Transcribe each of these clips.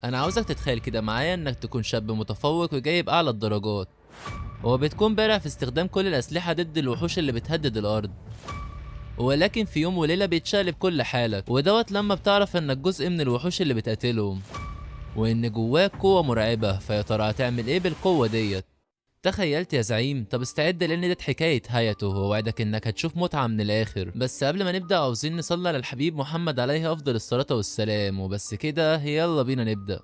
انا عاوزك تتخيل كده معايا انك تكون شاب متفوق وجايب اعلى الدرجات. هو بتكون بارع في استخدام كل الاسلحه ضد الوحوش اللي بتهدد الارض، ولكن في يوم وليله بيتشقلب كل حالك ودوت لما بتعرف انك جزء من الوحوش اللي بتقاتلهم، وان جواك قوه مرعبه. فيا ترى هتعمل ايه بالقوه ديت؟ تخيلت يا زعيم؟ طب استعد لان ديت حكايه هايته، ووعدك انك هتشوف متعه من الاخر. بس قبل ما نبدا عاوزين نصلي على الحبيب محمد عليه افضل الصلاه والسلام، وبس كده يلا بينا نبدا.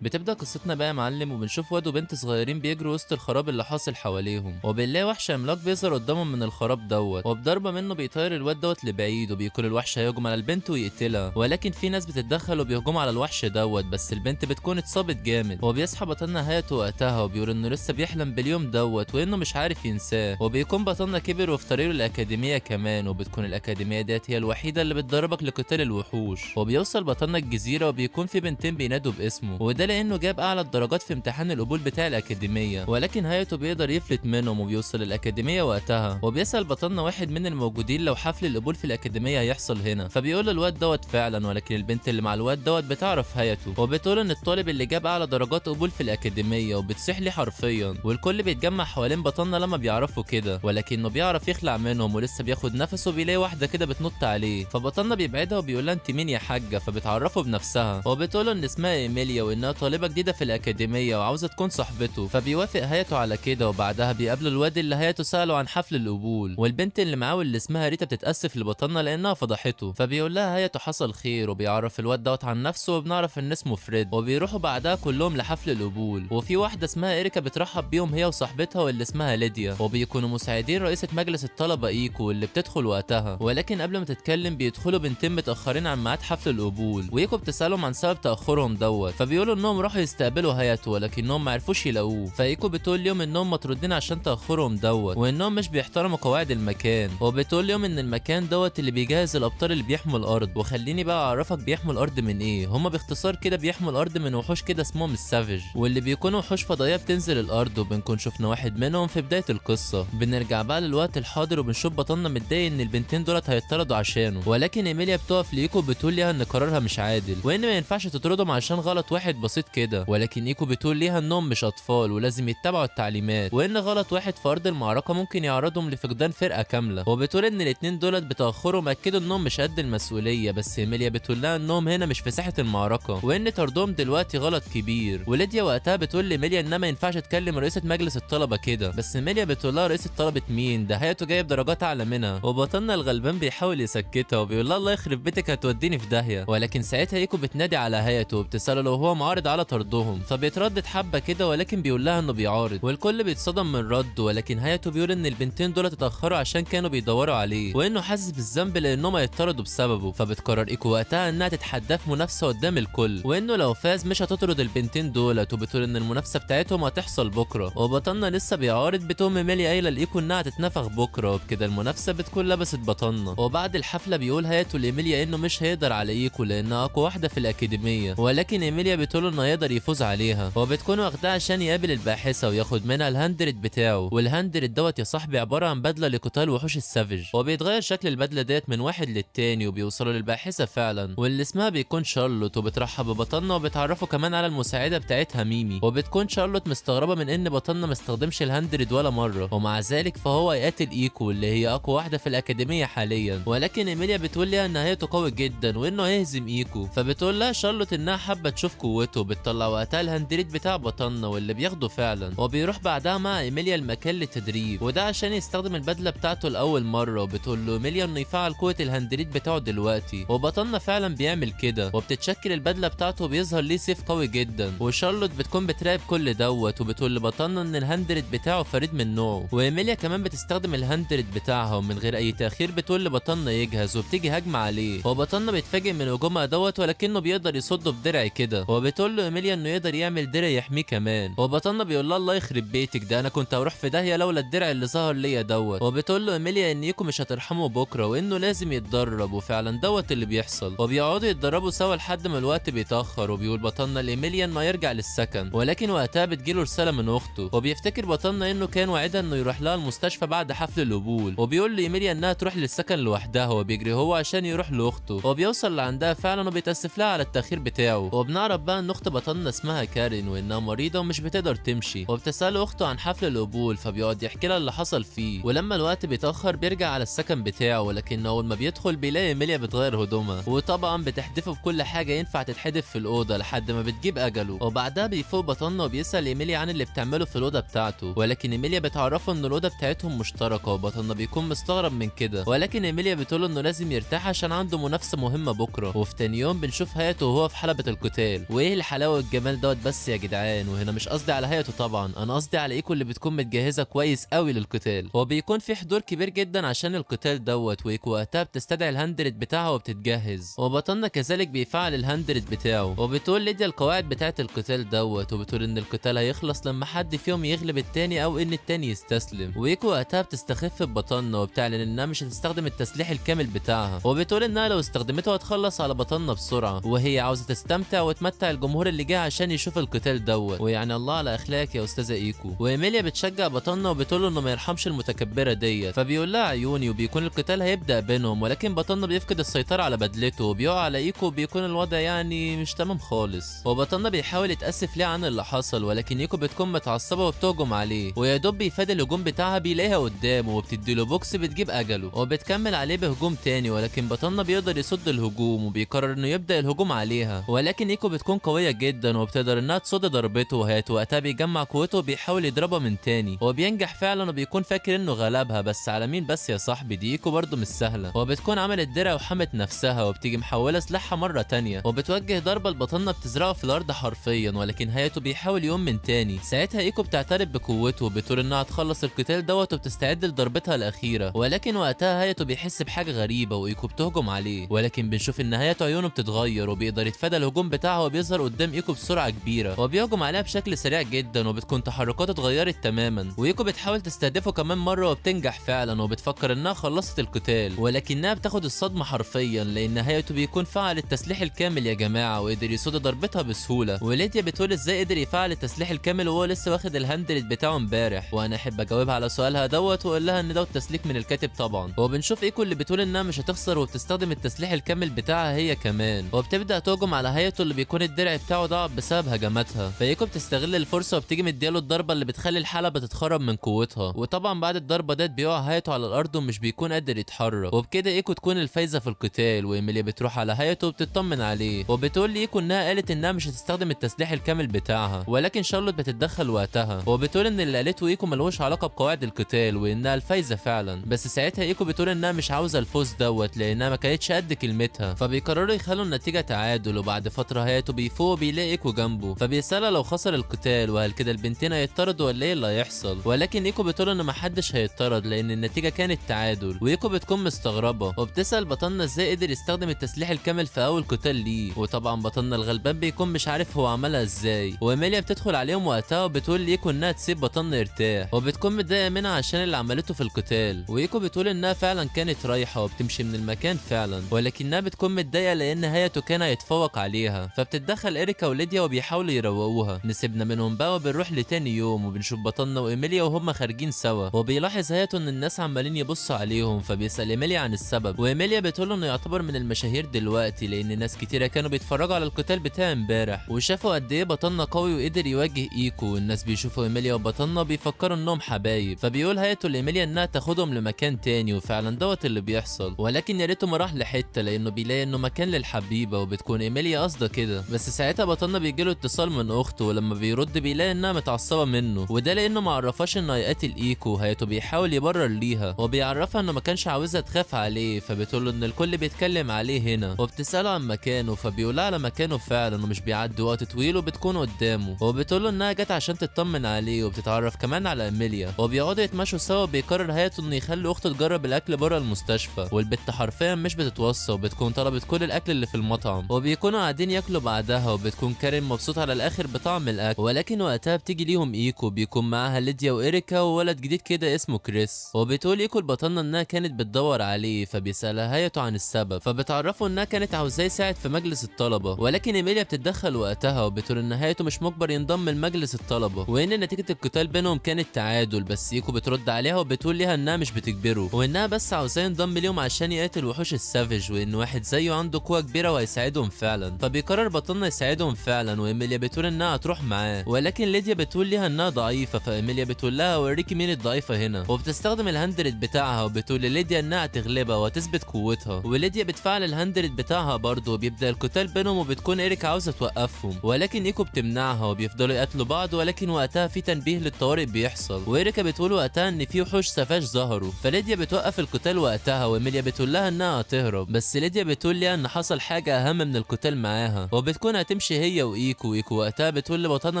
بتبدأ قصتنا بقى يا معلم، وبنشوف واد وبنت صغيرين بيجروا وسط الخراب اللي حاصل حواليهم، وبنلاقي وحش عملاق بيظهر قدامهم من الخراب دوت، وبضربة منه بيطير الواد دوت لبعيد، وبيكون الوحش هيهجم على البنت ويقتلها. ولكن في ناس بتتدخل وبيهجموا على الوحش دوت، بس البنت بتكون اتصابت جامد. وبيصحى بطلنا هايته وقتها وبيقول انه لسه بيحلم باليوم دوت وانه مش عارف ينساه. وبيكون بطلنا كبر وفي طريقه الأكاديمية كمان، وبتكون الأكاديمية ديت هي الوحيدة اللي بتدربك لقتال الوحوش. وبيوصل بطلنا الجزيرة وبيكون في بنتين بينادوا باسمه، وده لانه جاب اعلى الدرجات في امتحان القبول بتاع الاكاديميه. ولكن هايته بيقدر يفلت منهم وبيوصل الاكاديميه وقتها. وبيسال بطلنا واحد من الموجودين لو حفل القبول في الاكاديميه هيحصل هنا، فبيقول الواد دوت فعلا. ولكن البنت اللي مع الواد دوت بتعرف هايته وبتقول ان الطالب اللي جاب اعلى درجات قبول في الاكاديميه، وبتصيح لي حرفيا. والكل بيتجمع حوالين بطلنا لما بيعرفوا كده، ولكنه بيعرف يخلع منهم ولسه بياخد نفسه. بيلاقي واحده كده بتنط عليه، فبطلنا بيبعدها وبيقول لها انت مين يا حاجه؟ فبتعرفه بنفسها وبتقول ان اسمها ايميليا وانها طالبه جديده في الأكاديمية وعاوزة تكون صاحبته. فبيوافق هايته على كده، وبعدها بيقابلوا الواد اللي هايته سأله عن حفل القبول. والبنت اللي معاه واللي اسمها ريتا بتتأسف لبطلنا لأنها فضحته، فبيقول لها هايته حصل خير، وبيعرف الواد دوت عن نفسه، وبنعرف إن اسمه فريد. وبيروحوا بعدها كلهم لحفل القبول، وفي واحدة اسمها إريكا بترحب بيهم هي وصاحبتها واللي اسمها ليديا، وبيكونوا مساعدين رئيسة مجلس الطلبة إيكو واللي بتدخل وقتها. ولكن قبل ما تتكلم بيدخلوا بنتين متأخرين عن ميعاد حفل القبول، وإيكو بتسألهم عن سبب تأخرهم دوت، فبيقولوا إنهم راحوا يستقبلوا هايته ولكنهم ما عرفوش يلاقوه. فايكو بتقول لهم انهم مطرودين عشان تاخرهم دوت، وانهم مش بيحترموا قواعد المكان. وبتقول لهم ان المكان دوت اللي بيجهز الابطال اللي بيحموا الارض. وخليني بقى اعرفك بيحموا الارض من ايه. هما باختصار كده بيحموا الارض من وحوش كده اسمهم السافيج، واللي بيكونوا وحوش فضائيه بتنزل الارض، وبنكون شفنا واحد منهم في بدايه القصه. بنرجع بقى للوقت الحاضر وبنشوف بطلنا متضايق ان البنتين دولت هيطردوا عشانه. ولكن ايميليا بتقف ليكو بتقول ليها ان قرارها مش عادل، وان ما ينفعش تطردهم عشان غلط واحد بسيط كده. ولكن ايكو بتقول ليها انهم مش اطفال ولازم يتبعوا التعليمات، وان غلط واحد في ارض المعركه ممكن يعرضهم لفقدان فرقه كامله. وبتقول ان الاتنين دولت بتاخرهم اكدوا انهم مش قد المسؤوليه، بس ايميليا بتقول لها انهم هنا مش في ساحه المعركه، وان طردهم دلوقتي غلط كبير. وليديا وقتها بتقول لايميليا انها ما ينفعش تكلم رئيسه مجلس الطلبه كده، بس ايميليا بتقول لها رئيسه طلبه مين؟ ده هياته جايب درجات اعلى منها. وبطلنا الغلبان بيحاول يسكتها وبيقول لها الله يخرب بيتك هتوديني في داهيه. ولكن ساعتها ايكو بتنادي على هايته وبتساله لو هو معارض على طردهم، فبيتردد حبه كده ولكن بيقول لها انه بيعارض. والكل بيتصدم من رده، ولكن هايته بيقول ان البنتين دول اتاخروا عشان كانوا بيدوروا عليه، وانه حاسس بالذنب لانهم هيطردوا بسببه. فبتقرر ايكو وقتها انها تتحداه في منافسه قدام الكل، وانه لو فاز مش هتطرد البنتين دولت. وبتقول ان المنافسه بتاعتهم هتحصل بكره. وبطلنا لسه بيعارض بتقوم ايميليا قايله لايكو انها هتتنفخ بكره، وبكده المنافسه بتكون لبست بطلنا. وبعد الحفله بيقول هايته لايميليا انه مش هيقدر على ايكو لانها اقوى واحده في الاكاديميه، ولكن ايميليا بتقول انه هيقدر يفوز عليها. وبتكون واخداها عشان يقابل الباحثه وياخد منها الهاندرد بتاعه. والهاندرد دوت يا صاحبي عباره عن بدله لقتال وحوش السافيج، وبيتغير شكل البدله ديت من واحد للتاني، وبيوصلوا للباحثه فعلا واللي اسمها بيكون شارلوت. وبترحب ببطلنا وبتعرفه كمان على المساعده بتاعتها ميمي. وبتكون شارلوت مستغربه من ان بطلنا ما استخدمش الهاندرد ولا مره، ومع ذلك فهو يقاتل ايكو اللي هي اقوى واحده في الاكاديميه حاليا. ولكن ايميليا بتقول لها ان هيته قوي جدا وانه هيهزم ايكو. فبتقول لها شارلوت انها حابه تشوف قوته. بتطلع وقتها الهاندرد بتاع بطلنا واللي بياخده فعلا، وبيروح بعدها مع ايميليا المكان للتدريب، وده عشان يستخدم البدله بتاعته لاول مره. وبتقول له ايميليا انه يفعل قوه الهاندريد بتاعه دلوقتي، وبطلنا فعلا بيعمل كده، وبتتشكل البدله بتاعته وبيظهر ليه سيف قوي جدا. وشارلوت بتكون بتراقب كل دوت، وبتقول لبطلنا ان الهاندريد بتاعه فريد من نوعه. وايميليا كمان بتستخدم الهاندريد بتاعها، ومن غير اي تاخير بتقول لبطلنا يجهز، وبتيجي هجمه عليه. وبطلنا بيتفاجئ من هجومها دوت ولكنه بيقدر يصده بدرع كده. وبتقول وبتقول له ايميليا انه يقدر يعمل درع يحميه كمان. وبطلنا بيقول لها الله يخرب بيتك، ده انا كنت هروح في داهيه لولا الدرع اللي ظهر ليا دوت. وبتقول له ايميليا ان ايكو مش هترحمه بكره وانه لازم يتدرب، وفعلا دوت اللي بيحصل. وبيقعدوا يتدربوا سوا لحد ما الوقت بيتاخر، وبيقول بطلنا لايميليا انه يرجع للسكن، ولكن وقتها بتجيله رساله من اخته. وبيفتكر بطلنا انه كان وعدها انه يروح لها المستشفى بعد حفل القبول، وبيقول لايميليا انها تروح للسكن لوحدها، وبيجري هو عشان يروح لاخته. وبيوصل لعندها فعلا وبيتاسف لها على التاخير بتاعه. وبنعرف بقى ان اخت بطلنا اسمها كارين وانها مريضه ومش بتقدر تمشي. وبتسال اخته عن حفل القبول، فبيقعد يحكي لها اللي حصل فيه. ولما الوقت بيتاخر بيرجع على السكن بتاعه، ولكن اول ما بيدخل بيلاقي ايميليا بتغير هدومها، وطبعا بتحدفه بكل حاجه ينفع تتحدف في الاوضه لحد ما بتجيب اجله. وبعدها بيفوق بطلنا وبيسال ايميليا عن اللي بتعمله في الاوضه بتاعته، ولكن ايميليا بتعرفه ان الاوضه بتاعتهم مشتركه. وبطلنا بيكون مستغرب من كده، ولكن ايميليا بتقول انه لازم يرتاح عشان عنده منافسه مهمه بكره. وفي تاني يوم بنشوف هايتو وهو في حلبة القتال. وايه الحلاوه والجمال دوت بس يا جدعان. وهنا مش قصدي على هايتو طبعا، انا قصدي على ايكو اللي بتكون متجهزه كويس قوي للقتال. هو بيكون في حضور كبير جدا عشان القتال دوت، وايكو وقتها بتستدعي الهاندرد بتاعها وبتتجهز. وبطلنا كذلك بيفعل الهاندرد بتاعه. وبتقول ليديا القواعد بتاعه القتال دوت، وبتقول ان القتال هيخلص لما حد فيهم يغلب التاني او ان التاني يستسلم. وايكو وقتها بتستخف ببطلنا وبتعلن انها مش هتستخدم التسليح الكامل بتاعها، وبتقول انها لو استخدمته هتخلص على بطلنا بسرعه، وهي عاوزه تستمتع وتمتع الجمهور اللي جه عشان يشوف القتال دوت. ويعني الله على اخلاق يا استاذه ايكو. وايميليا بتشجع بطلنا وبتقول له انه ما يرحمش المتكبره ديت، فبيقول لها عيوني. وبيكون القتال هيبدا بينهم، ولكن بطلنا بيفقد السيطره على بدلته وبيقع على ايكو، وبيكون الوضع يعني مش تمام خالص. وبطلنا بيحاول يتاسف ليه عن اللي حصل، ولكن ايكو بتكون متعصبه وبتهجم عليه، ويا دوب بيفادي الهجوم بتاعها بيلاقيها قدامه وبتديله بوكس بتجيب اجله. وبتكمل عليه بهجوم تاني، ولكن بطلنا بيقدر يصد الهجوم وبيقرر انه يبدا الهجوم عليها، ولكن ايكو بتكون قويه جدا وبتقدر انها تصد ضربته. وهات وقتها بيجمع قوته وبيحاول يضربها من تاني، وبينجح فعلا وبيكون فاكر انه غلبها، بس على مين بس يا صاحبي، دي ايكو برضه مش سهله. وبتكون عملت درع وحمت نفسها وبتيجي محوله سلاحها مره تانيه، وبتوجه ضربه لبطلنا بتزرعه في الارض حرفيا، ولكن هايتو بيحاول يقوم من تاني. ساعتها ايكو بتعترف بقوته وبتقول انها تخلص القتال دوت وبتستعد لضربتها الاخيره، ولكن وقتها هايتو بيحس بحاجه غريبه وايكو بتهجم عليه، ولكن بنشوف ان هايتو عيونه بتتغير وبيقدر يتفادى الهجوم بتاعها وبيظهر قدام ايكو بسرعه كبيره، وبيهجم عليها بشكل سريع جدا، وبتكون تحركاته اتغيرت تماما. وايكو بتحاول تستهدفه كمان مره وبتنجح فعلا، وبتفكر انها خلصت القتال، ولكنها بتاخد الصدمه حرفيا لان هايتو بيكون فعل التسليح الكامل يا جماعه وقدر يصد ضربتها بسهوله. وليديا بتقول ازاي قدر يفعل التسليح الكامل وهو لسه واخد الهاندرد بتاعه امبارح، وانا احب اجاوبها على سؤالها دوت واقول لها ان دوت تسليك من الكاتب طبعا. وبنشوف ايكو اللي بتقول انها مش هتخسر وبتستخدم التسليح الكامل بتاعها هي كمان، وبتبدا تهجم على هايتو اللي بيكون الدرع بتاعه ضعف بسبب هجماتها. فايكو بتستغل الفرصه وبتيجي مدياله الضربه اللي بتخلي الحلبه تتخرب من قوتها، وطبعا بعد الضربه ديت بيقع هايتو على الارض ومش بيكون قادر يتحرك. وبكده ايكو تكون الفايزه في القتال، وايميليا بتروح على هايتو وبتطمن عليه، وبتقول لي ايكو انها قالت انها مش هتستخدم التسليح الكامل بتاعها، ولكن شارلوت بتتدخل وقتها وبتقول ان اللي قالته ايكو ملوش علاقه بقواعد القتال وانها الفايزه فعلا. بس ساعتها ايكو بتقول انها مش عاوزه الفوز دوت لانها ما كانتش قد كلمتها، فبيقرروا يخلوا النتيجه تعادل. وبعد فتره هايتو بيفوق بيلاقي ايكو جنبه، فبيسالها لو خسر القتال وهل كده البنتين هيطردوا ولا ايه اللي هيحصل، ولكن ايكو بتقول ان محدش هيطرد لان النتيجه كانت تعادل. وايكو بتكون مستغربه وبتسال بطلنا ازاي قدر يستخدم التسليح الكامل في اول قتال ليه، وطبعا بطلنا الغلبان بيكون مش عارف هو عملها ازاي. وايميليا بتدخل عليهم وقتها وبتقول ليكو انها تسيب بطلنا يرتاح، وبتكون متضايقه منها عشان اللي عملته في القتال. وايكو بتقول انها فعلا كانت رايحه وبتمشي من المكان فعلا، ولكنها بتكون متضايقه لان هايتو كان هيتفوق عليها، فبتتدخل اريكا وليديا وبيحاولوا يروقوها. نسيبنا منهم بقى وبنروح لتاني يوم وبنشوف بطلنا وايميليا وهم خارجين سوا، وبيلاحظ هايتو ان الناس عمالين يبصوا عليهم، فبيسال ايميليا عن السبب، وايميليا بتقول له انه يعتبر من المشاهير دلوقتي لان ناس كتيره كانوا بيتفرجوا على القتال بتاع امبارح وشافوا قد ايه بطلنا قوي وقدر يواجه ايكو، والناس بيشوفوا ايميليا وبطلنا بيفكروا انهم حبايب، فبيقول هايتو لايميليا انها تاخدهم لمكان تاني، وفعلا دوت اللي بيحصل، ولكن يا ريته ما راح لحته لانه بيلاقي انه مكان للحبيبه، وبتكون ايميليا قصده كده. بس ساعتها بطلنا بيجيله اتصال من اخته، ولما بيرد بيلاقي انها متعصبه منه، وده لانه ما عرفاش انه هيقتل ايكو. هايتو بيحاول يبرر ليها وبيعرفها انه ما كانش عاوزها تخاف عليه، فبتقول له ان الكل بيتكلم عليه هنا، وبتساله عن مكانه، فبيقولها على مكانه فعلا ومش بيعدي وقت طويل وبتكون قدامه، وبتقول له انها جت عشان تطمن عليه، وبتتعرف كمان على ايميليا، وبيقعدوا يتمشوا سوا. بيقرر هايتو انه يخلي اخته تجرب الاكل بره المستشفى، والبت حرفيا مش بتتوصى وبتكون طلبت كل الاكل اللي في المطعم، وبيكونوا قاعدين ياكلوا بعدها، وبتكون كارين مبسوط على الاخر بطعم الاكل. ولكن وقتها بتيجي ليهم ايكو، بيكون معاها ليديا وإريكا وولد جديد كده اسمه كريس. وبتقول ايكو البطلة انها كانت بتدور عليه، فبيسألها هايتو عن السبب، فبتعرفه انها كانت عاوزاه يساعد في مجلس الطلبة. ولكن ايميليا بتتدخل وقتها وبتقول ان هايتو مش مجبر ينضم لمجلس الطلبة، وان نتيجة القتال بينهم كانت تعادل. بس ايكو بترد عليها وبتقول ليها انها مش بتجبره، وانها بس عاوزاه ينضم ليهم عشان يقاتل وحوش السافيج، وان واحد زيه عنده قوة كبيرة وهيساعدهم فعلا. فبيقرر بطلنا يساعدهم فعلا، وايميليا بتقول انها هتروح معاه. ولكن ليديا بتقول ليها انها ضعيفة، فايميليا بتقول لها اوريكي مين الضعيفة هنا، وبتستخدم الهندرد بتاعها وبتقول لليديا انها هتغلبها وتثبت قوتها. وليديا بتفعل الهندرد بتاعها برضه، وبيبدا القتال بينهم، وبتكون إريكا عاوزة توقفهم. ولكن ايكو بتمنعها وبيفضلوا يقاتلوا بعض. ولكن وقتها في تنبيه للطوارئ بيحصل، وإريكا بتقول وقتها ان في وحوش سفاش ظهروا. فليديا بتوقف القتال وقتها، وايميليا بتقول لها انها هتهرب. بس ليديا بتقول لها ان حصل حاجة اهم من القتال معاها، وبتكون هتمشي هي وايكو. ايكو وقتها بتقول لبطلنا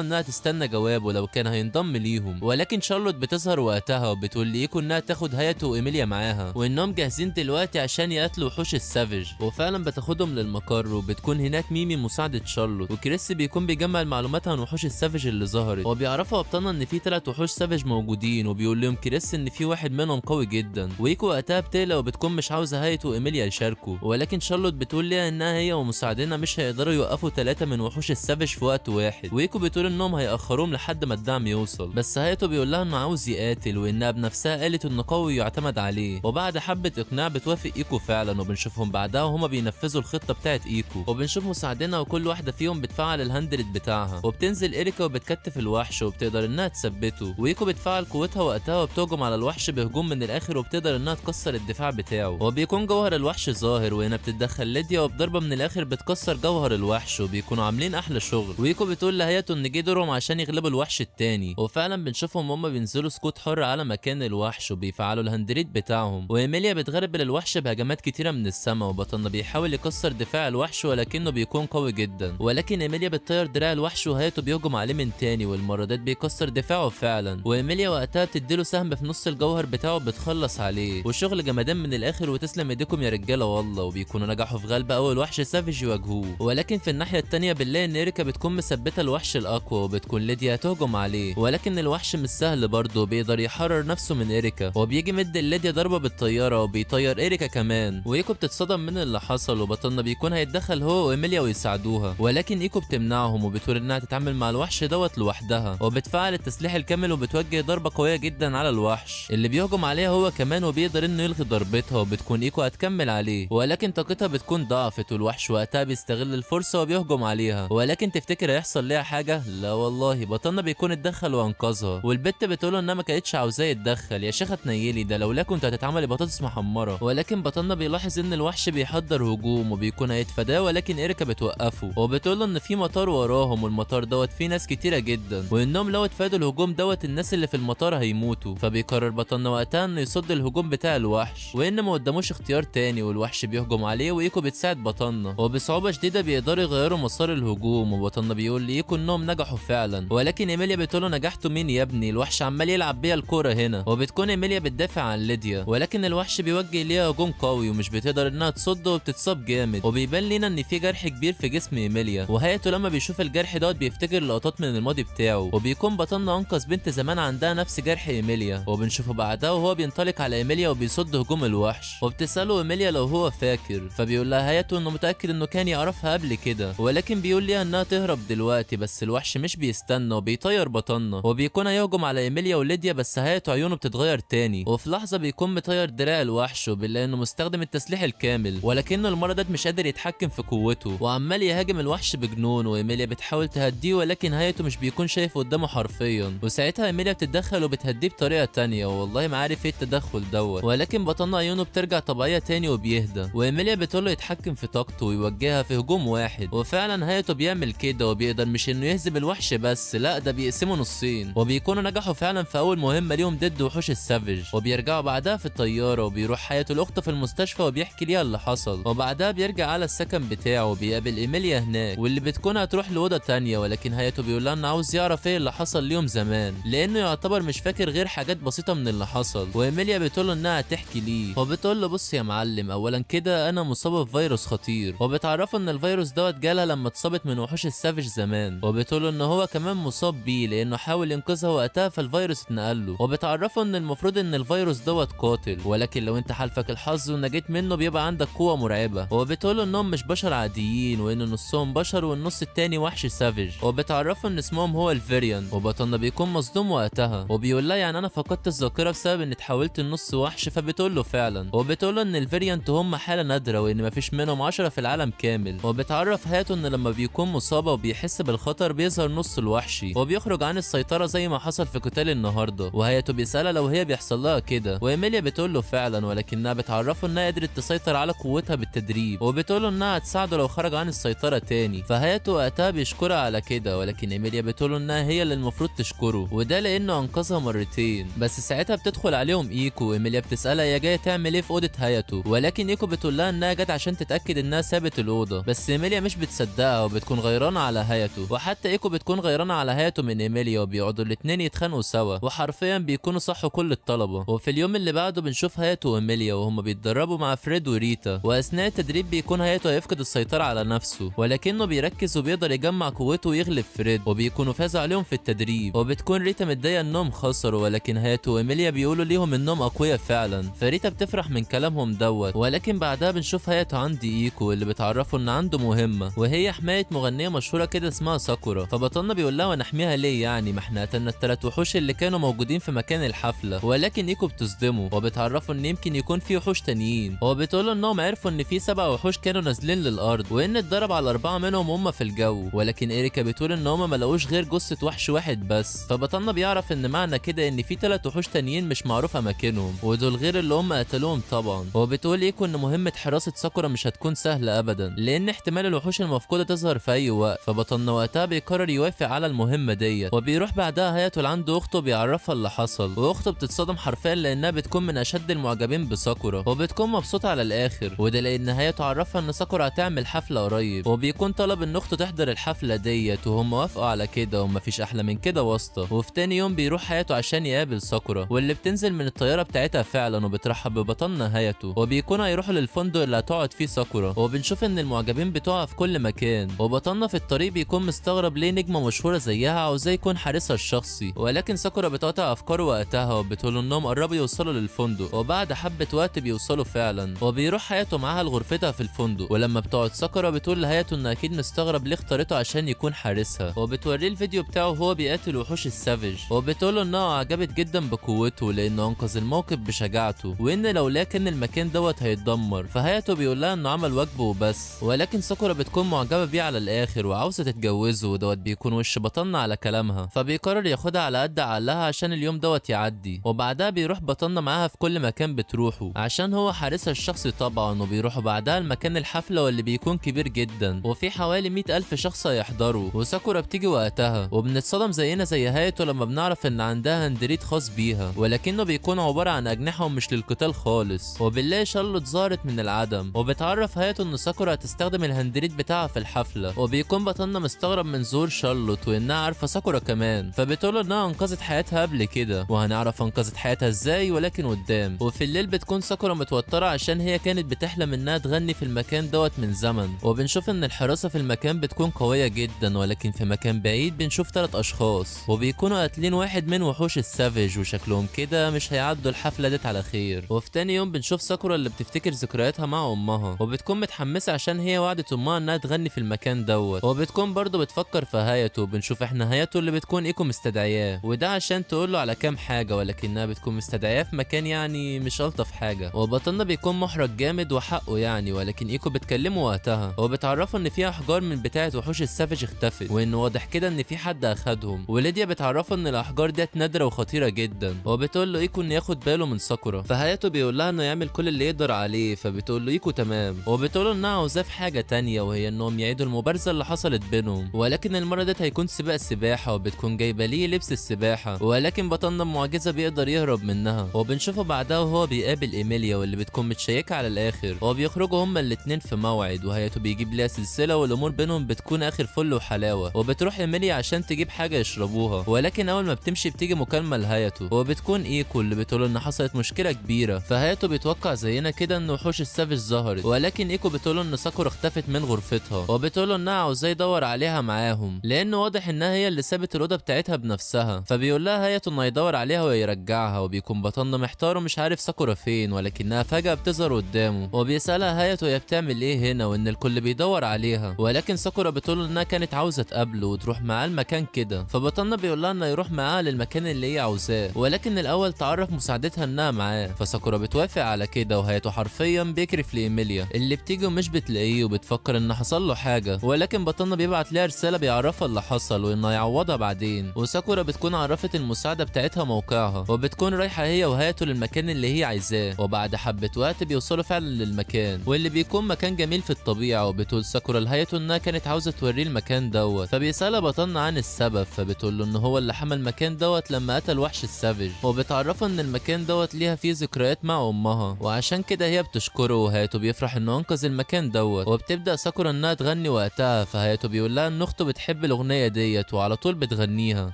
انها تستنى جوابه لو كان هينضم ليهم. ولكن شارلوت بتظهر وقتها وبتقول لايكو انها تاخد هايتو وايميليا معاها، وانهم جاهزين دلوقتي عشان يقتلوا وحوش السافيج. وفعلا بتاخدهم للمقر، وبتكون هناك ميمي مساعدة شارلوت، وكريس بيكون بيجمع المعلومات عن وحوش السافيج اللي ظهرت. وبيعرفوا ابطالنا ان في 3 وحوش سافيج موجودين، وبيقول لهم كريس ان في واحد منهم قوي جدا. وايكو وقتها بتقلق وبتكون مش عاوزه هايتو وايميليا يشاركوا. ولكن شارلوت بتقول لها انها هي ومساعدينها مش هيقدروا يوقفوا 3 من وحوش السافيج في وقت واحد. وايكو بتقول انهم هيأخروهم لحد ما الدعم يوصل. بس هايتو بيقول لها انه عاوز يقاتل، وانها بنفسها قالت انه قوي يعتمد عليه. وبعد حبه اقناع بتوافق ايكو فعلا، وبنشوفهم بعدها وهما بينفذوا الخطه بتاعت ايكو. وبنشوف مساعدينها وكل واحده فيهم بتفعل الهندرد بتاعها، وبتنزل إريكا وبتكتف الوحش وبتقدر انها تثبته. وايكو بتفعل قوتها وقتها وبتهجم على الوحش بهجوم من الاخر، وبتقدر انها تكسر الدفاع بتاعه. وبيكون جوهر الوحش ظاهر، وهنا بتتدخل ليديا وبضربه من الاخر بتكسر جوهر الوحش، وبيكونوا عاملين احلى شغل. وايكو بتقول لهايتو ان جه دورهم عشان يغلبوا الوحش التاني. وفعلا بنشوفهم هما بينزلوا سكوت حر على مكان الوحش وبيفعلوا الهندريد بتاعهم. وايميليا بتغرب الوحش بهجمات كتيره من السماء، وبطلنا بيحاول يكسر دفاع الوحش ولكنه بيكون قوي جدا. ولكن ايميليا بتطير دراع الوحش، وهايتو بيهجم عليه من تاني، والمره دي بيكسر دفاعه فعلا. وايميليا وقتها بتديله سهم في نص الجوهر بتاعه بتخلص عليه. وشغل جمدان من الاخر، وتسلم ايديكم يا رجاله والله. وبيكونوا نجحوا في غلب اول وحش سافيج يواجهوه. ولكن في الناحيه التانيه بنلاقي ان إريكا بتكون مثبته الوحش الاقوى، وبتكون ليديا هتهجم عليه. ولكن الوحش مش سهل برضه، بيقدر يحرر نفسه من إريكا، وبيجي مد ليديا ضربه بالطياره وبيطير إريكا كمان. وايكو بتتصدم من اللي حصل، وبطلنا بيكون هيتدخل هو وايميليا ويساعدوها. ولكن ايكو بتمنعهم وبتقول انها تتعامل مع الوحش دوت لوحدها، وبتفعل التسليح الكامل وبتوجه ضربه قويه جدا على الوحش اللي بيهجم عليها هو كمان، وبيقدر انه يلغي ضربتها. وبتكون ايكو هتكمل عليه، ولكن طاقتها بتكون ضعفت، والوحش وقتها بيستغل الفرصه وبيهجم عليها. ولكن تفتكر هيحصل ليها حاجه؟ لا والله، بطلنا بيكون اتدخل وانقذها. والبت بتقول انها ما كانتش عاوزاه يتدخل. يا شيخه تنيلي، ده لولا كنت هتتعملي بطاطس محمره. ولكن بطلنا بيلاحظ ان الوحش بيحضر هجوم وبيكون هيتفاداه، ولكن إريكا بتوقفه وبتقول له ان في مطار وراهم، والمطار دوت فيه ناس كتيره جدا، وانهم لو اتفادوا الهجوم دوت الناس اللي في المطار هيموتوا. فبيقرر بطلنا وقتها انه يصد الهجوم بتاع الوحش، وان ما قداموش اختيار تاني، والوحش بيهجم عليه. وايكو بتساعد بطلنا، وبصعوبه شديده بيقدروا يغيروا مسار الهجوم. وبطلنا بيقول لايكو انهم نجحوا فعلا. ولكن ايميليا بتقول له نجحتوا مين يا ابني؟ الوحش عمال يلعب بيها الكوره هنا. وبتكون ايميليا بتدافع عن ليديا، ولكن الوحش بيوجه ليها هجوم قوي ومش بتقدر انها تصد، وبتتصاب جامد. وبيبان لينا ان في جرح كبير في جسم ايميليا، وهايتو لما بيشوف الجرح دوت بيفتكر لقطات من الماضي بتاعه. وبيكون بطلنا انقذ بنت زمان عندها نفس جرح ايميليا، وبنشوفه بعدها وهو بينطلق على ايميليا وبيصد هجوم الوحش. وبتساله ايميليا لو هو فاكر، فبيقول لها هايتو انه متاكد انه كان يعرفها قبل كده، ولكن بيقول ليها انها تهرب دلوقتي. بس الوحش مش بيستنى وبيطير بطلنا، وبيكون هيهجم على ايميليا وليديا. بس هايتو عيونه بتتغير تاني، وفي لحظه بيكون مطير دراع الوحش، وبنلاقي انه مستخدم التسليح الكامل، ولكنه المره ديت مش قادر يتحكم في قوته وعمال يهاجم الوحش بجنون. وايميليا بتحاول تهديه، ولكن هايتو مش بيكون شايف قدامه حرفيا. وساعتها ايميليا بتتدخل وبتهديه بطريقه تانية، والله ما عارف ايه التدخل دوت. ولكن بطلنا عيونه بترجع طبيعيه تاني وبيهدى. وايميليا بتقوله يتحكم في طاقته ويوجهها في هجوم واحد. وفعلا هايتو بيعمل كده، وبيقدر مش انه يهزم الوحش بس، لا ده بيقسمه نصين. وبيكونوا نجحوا فعلا في اول مهمه ليهم ضد وحوش السافيج. وبيرجعوا بعدها في الطياره، وبيروح حياته الاخت في المستشفى وبيحكي ليها اللي حصل. وبعدها بيرجع على السكن بتاعه وبيقابل ايميليا هناك، واللي بتكون هتروح لاوضه تانية. ولكن هايتو بيقول لها انه عاوز يعرف ايه اللي حصل ليهم زمان، لانه يعتبر مش فاكر غير حاجات بسيطه من اللي حصل. وايميليا بتقول له انها هتحكي ليه، وبتقول له بص يا معلم، اولا كده انا مصابه بفيروس خطير. وبتعرفه ان الفيروس دوت جالها لما لما اتصابت من وحوش السافج زمان، وبتقوله ان هو كمان مصاب بيه لانه حاول ينقذها وقتها فالفيروس اتنقل له، وبتعرفه ان المفروض ان الفيروس دوت قاتل، ولكن لو انت حالفك الحظ ونجيت منه بيبقى عندك قوه مرعبه. وبتقوله انهم مش بشر عاديين وان نصهم بشر والنص التاني وحش سافج، وبتعرفه ان اسمهم هو الفيريان. وبطلنا بيكون مصدوم وقتها وبيقول لها يعني انا فقدت الذاكره بسبب ان اتحولت لنص وحش، فبتقول له فعلا. وبتقول له ان الفيريانت هم حاله نادره وان مفيش منهم 10 في العالم كامل. وبتعرف هاتو ان لما بيكون مصابه وبيحس بالخطر بيظهر نص الوحشي وبيخرج عن السيطره زي ما حصل في قتال النهارده. وهاتو بيسالها لو هي بيحصل لها كده، وايميليا بتقول له فعلا، ولكنها بتعرفه انها قدرت تسيطر على قوتها بالتدريب، وبتقول له انها هتساعده لو خرج عن السيطره تاني. فهاتو وقتها بيشكرها على كده، ولكن ايميليا بتقول له انها هي اللي المفروض تشكره، وده لانه انقذها مرتين. بس ساعتها بتدخل عليهم ايكو، وايميليا بتسالها هي جايه تعمل ايه في اوضه هاياتو، ولكن ايكو بتقول لها انها جت عشان تتاكد انها سابت الاوضه. بس ايميليا مش بتصدقها وبتكون غيرانه على هاياتو، وحتى ايكو بتكون غيرانه على هاياتو من ايميليا، وبيقعدوا الاتنين يتخانقوا سوا وحرفيا بيكونوا صحوا كل الطلبه. وفي اليوم اللي بعده بنشوف هاياتو وايميليا وهم بيتدربوا مع فريد وريتا، واثناء التدريب بيكون هاياتو هيفقد السيطره على نفسه، ولكنه بيركز وبيقدر يجمع قوته ويغلب فريد، وبيكونوا فازوا عليهم في التدريب. وبتكون ريتا متضايقه انهم خسروا، ولكن هاياتو وايميليا بيقولوا ليهم انهم اقوياء فعلا، فريتا بتفرح من كلامهم دوت. ولكن بعدها بنشوف هاياتو عند ايكو اللي بتعرفه ان عنده مهمه، وهي حمايه مغنيه مشهوره كده اسمها ساكورا. فبطلنا بيقول لها ونحميها ليه يعني، ما احنا قتلنا الثلاث وحوش اللي كانوا موجودين في مكان الحفله. ولكن ايكو بتصدمه وبتعرفه ان يمكن يكون في وحوش تانيين، وبتقول انهم عرفوا ان في 7 وحوش كانوا نازلين للارض، وان اتضرب على 4 منهم هم في الجو. ولكن اريكا بتقول ان هم ما لقوش غير جثه وحش واحد بس. فبطلنا بيعرف ان معنى كده ان في 3 وحوش تانيين مش معروف اماكنهم، ودول غير اللي هم قتلوهم طبعا. وبتقول ايكو ان مهمه حراسه ساكورا مش هتكون سهله ابدا، لان احتمال الوحوش المفقوده تظهر في اي وقت. فبطلنا وقتها بيقرر يوافق على المهمه ديت، وبيروح بعدها هاياتو لعند اخته بيعرفها اللي حصل، واخته بتتصدم حرفيا لانها بتكون من اشد المعجبين بساكورا، وبتكون مبسوطه على الاخر، وده لان هاياتو عرفها ان ساكورا هتعمل حفله قريب، وبيكون طلب ان اخته تحضر الحفله ديت، وهم وافقوا على كده، ومفيش احلى من كده واسطه. وفي تاني يوم بيروح هاياتو عشان يقابل ساكورا، واللي بتنزل من الطياره بتاعتها فعلا وبترحب ببطلنا هاياتو، وبيكونوا هيروحوا للفندق اللي هتقعد فيه ساكورا. وبنشوف ان المعجبين بتوعها في كل مكان، وبطلنا في الطريق بيكون مستغرب ليه نجمه مشهوره زيها عاوزاه يكون حارسها الشخصي. ولكن ساكورا بتقطع افكاره وقتها وبتقول انهم قربوا يوصلوا للفندق، وبعد حبه وقت بيوصلوا فعلا، وبيروح هاياتو معاها لغرفتها في الفندق. ولما بتقعد ساكورا بتقول لهاياتو ان اكيد مستغرب ليه اختارته عشان يكون حارسها، وبتوريه الفيديو بتاعه وهو بيقاتل وحوش السافج، وبتقول انها عجبت جدا بقوته لانه انقذ الموقف بشجاعته، وان لولا كان المكان دوت هيتدمر. فهاياتو بيقول لها انه عمل واجبه وبس. ولكن ساكورا بتكون معجبه بيه على الاخر وعاوزه تتجوزه، ودوت بيكون وش بطلنا على كلامها، فبيقرر ياخدها على قد عقلها عشان اليوم دوت يعدي. وبعدها بيروح بطلنا معاها في كل مكان بتروحه عشان هو حارسها الشخصي طبعا. وبيروحوا بعدها المكان الحفله واللي بيكون كبير جدا وفي حوالي 100,000 شخص هيحضروا، وساكورا بتيجي وقتها، وبنتصدم زينا زي هاياتو لما بنعرف ان عندها هندريد خاص بيها، ولكنه بيكون عباره عن اجنحه ومش للقتال خالص. وبنلاقي شارلوت ظهرت من العدم، وبتعرف هاياتو ان ساكورا هتستخدم الهندريد بتاعها في الحفله، وبيكون بطلنا مستغرب من ظهور شارلوت وانها عارفه ساكورا كمان، فبتقول انها انقذت حياتها قبل كده، وهنعرف انقذت حياتها ازاي ولكن قدام. وفي الليل بتكون ساكورا متوتره عشان هي كانت بتحلم انها تغني في المكان دوت من زمن، وبنشوف ان الحراسه في المكان بتكون قويه جدا، ولكن في مكان بعيد بنشوف 3 اشخاص وبيكونوا قاتلين واحد من وحوش السافيج، وشكلهم كده مش هيعدوا الحفله ديت على خير. وفي تاني يوم بنشوف ساكورا اللي بتفتكر ذكرياتها مع امها، وبتكون متحمسه عشان هي وعدت امها انها تغني في المكان دوت، وبتكون برضه بتفكر في هاياتو. بنشوف احنا هاياتو اللي بتكون ايكو مستدعياه، وده عشان تقول له على كام حاجه، ولكنها بتكون مستدعياه في مكان يعني مش الطف حاجه، وبطلنا بيكون محرج جامد وحقه يعني. ولكن ايكو بتكلمه وقتها وبتعرفه ان في احجار من بتاعه وحوش السافج اختفت، وان واضح كده ان في حد اخدهم. وليديا بتعرفه ان الاحجار ديت نادره وخطيره جدا، وبتقول له ايكو انه ياخد باله من ساكورا. فهاياتو بيقول لها انه يعمل كل اللي يقدر عليه، فبتقول له ايكو تمام، وبتقول له انها عاوزاه في حاجه تانية، وهي انهم يعيدوا المبارزه اللي حصلت بينهم، ولكن المره ديت هيكون سباق سباحه، وبتكون جايبه ليه لبس السباحه، ولكن بطلنا معجزه بيقدر يهرب منها. وبنشوفه بعدها وهو بيقابل ايميليا واللي بتكون متشيكه على الاخر، وبيخرجوا هما الاتنين في موعد، وهاياتو بيجيب ليها سلسله والامور بينهم بتكون اخر فل وحلاوه. وبتروح ايميليا عشان تجيب حاجه يشربوها، ولكن اول ما بتمشي بتيجي مكالمه لهاياتو، وبتكون ايكو اللي بتقول ان حصلت مشكله كبيره. فهاياتو بيتوقع زينا كده ان وحوش السافج ظهرت، ولكن ايكو بتقول ان ساكورا اختفت من غرفتها، وبتقوله انها عاوزاه يدور عليها معاهم لانه واضح انها هي اللي سابت الاوضه بتاعتها بنفسها. فبيقول لها هاياتو انه يدور عليها ويرجعها، وبيكون بطلنا محتار ومش عارف ساكورا فين، ولكنها فجاه بتظهر قدامه وبيسالها هاياتو هي بتعمل ايه هنا وان الكل بيدور عليها، ولكن ساكورا بتقوله انها كانت عاوزه تقابله وتروح معاه المكان كده. فبطلنا بيقول لها انه يروح معاها للمكان اللي هي عاوزاه، ولكن الاول تعرف مساعدتها انها معاه. فساكورا بتوافق على كده، وهاياتو حرفيا بيكرف لإيميليا اللي بتيجي ومش بتلاقيه وبتفكر ان حصل له حاجه، ولكن بطلنا بيبعت لها رساله بيعرفها اللي حصل وانه يعوضها بعدين. وساكورا بتكون عرفت المساعده بتاعتها موقعها، وبتكون رايحه هي وهاياتو للمكان اللي هي عايزاه. وبعد حبه وقت بيوصلوا فعلا للمكان، واللي بيكون مكان جميل في الطبيعه. وبتقول ساكورا لهاياتو انها كانت عاوزه توريه المكان دوت، فبيسالها بطلنا عن السبب. فبتقول له ان هو اللي حمل المكان دوت لما قتل وحش السافيج، وبتعرفه ان المكان دوت ليها فيه ذكريات مع امها، وعشان كده هي بتشكره. وهاياتو بيفرح انه انقذ المكان دوت، وبتبدا ساكورا انها تغني وقتها. فهاياتو بيقول لها ان اخته بتحب الاغنيه ديت وعلى طول بتغنيها،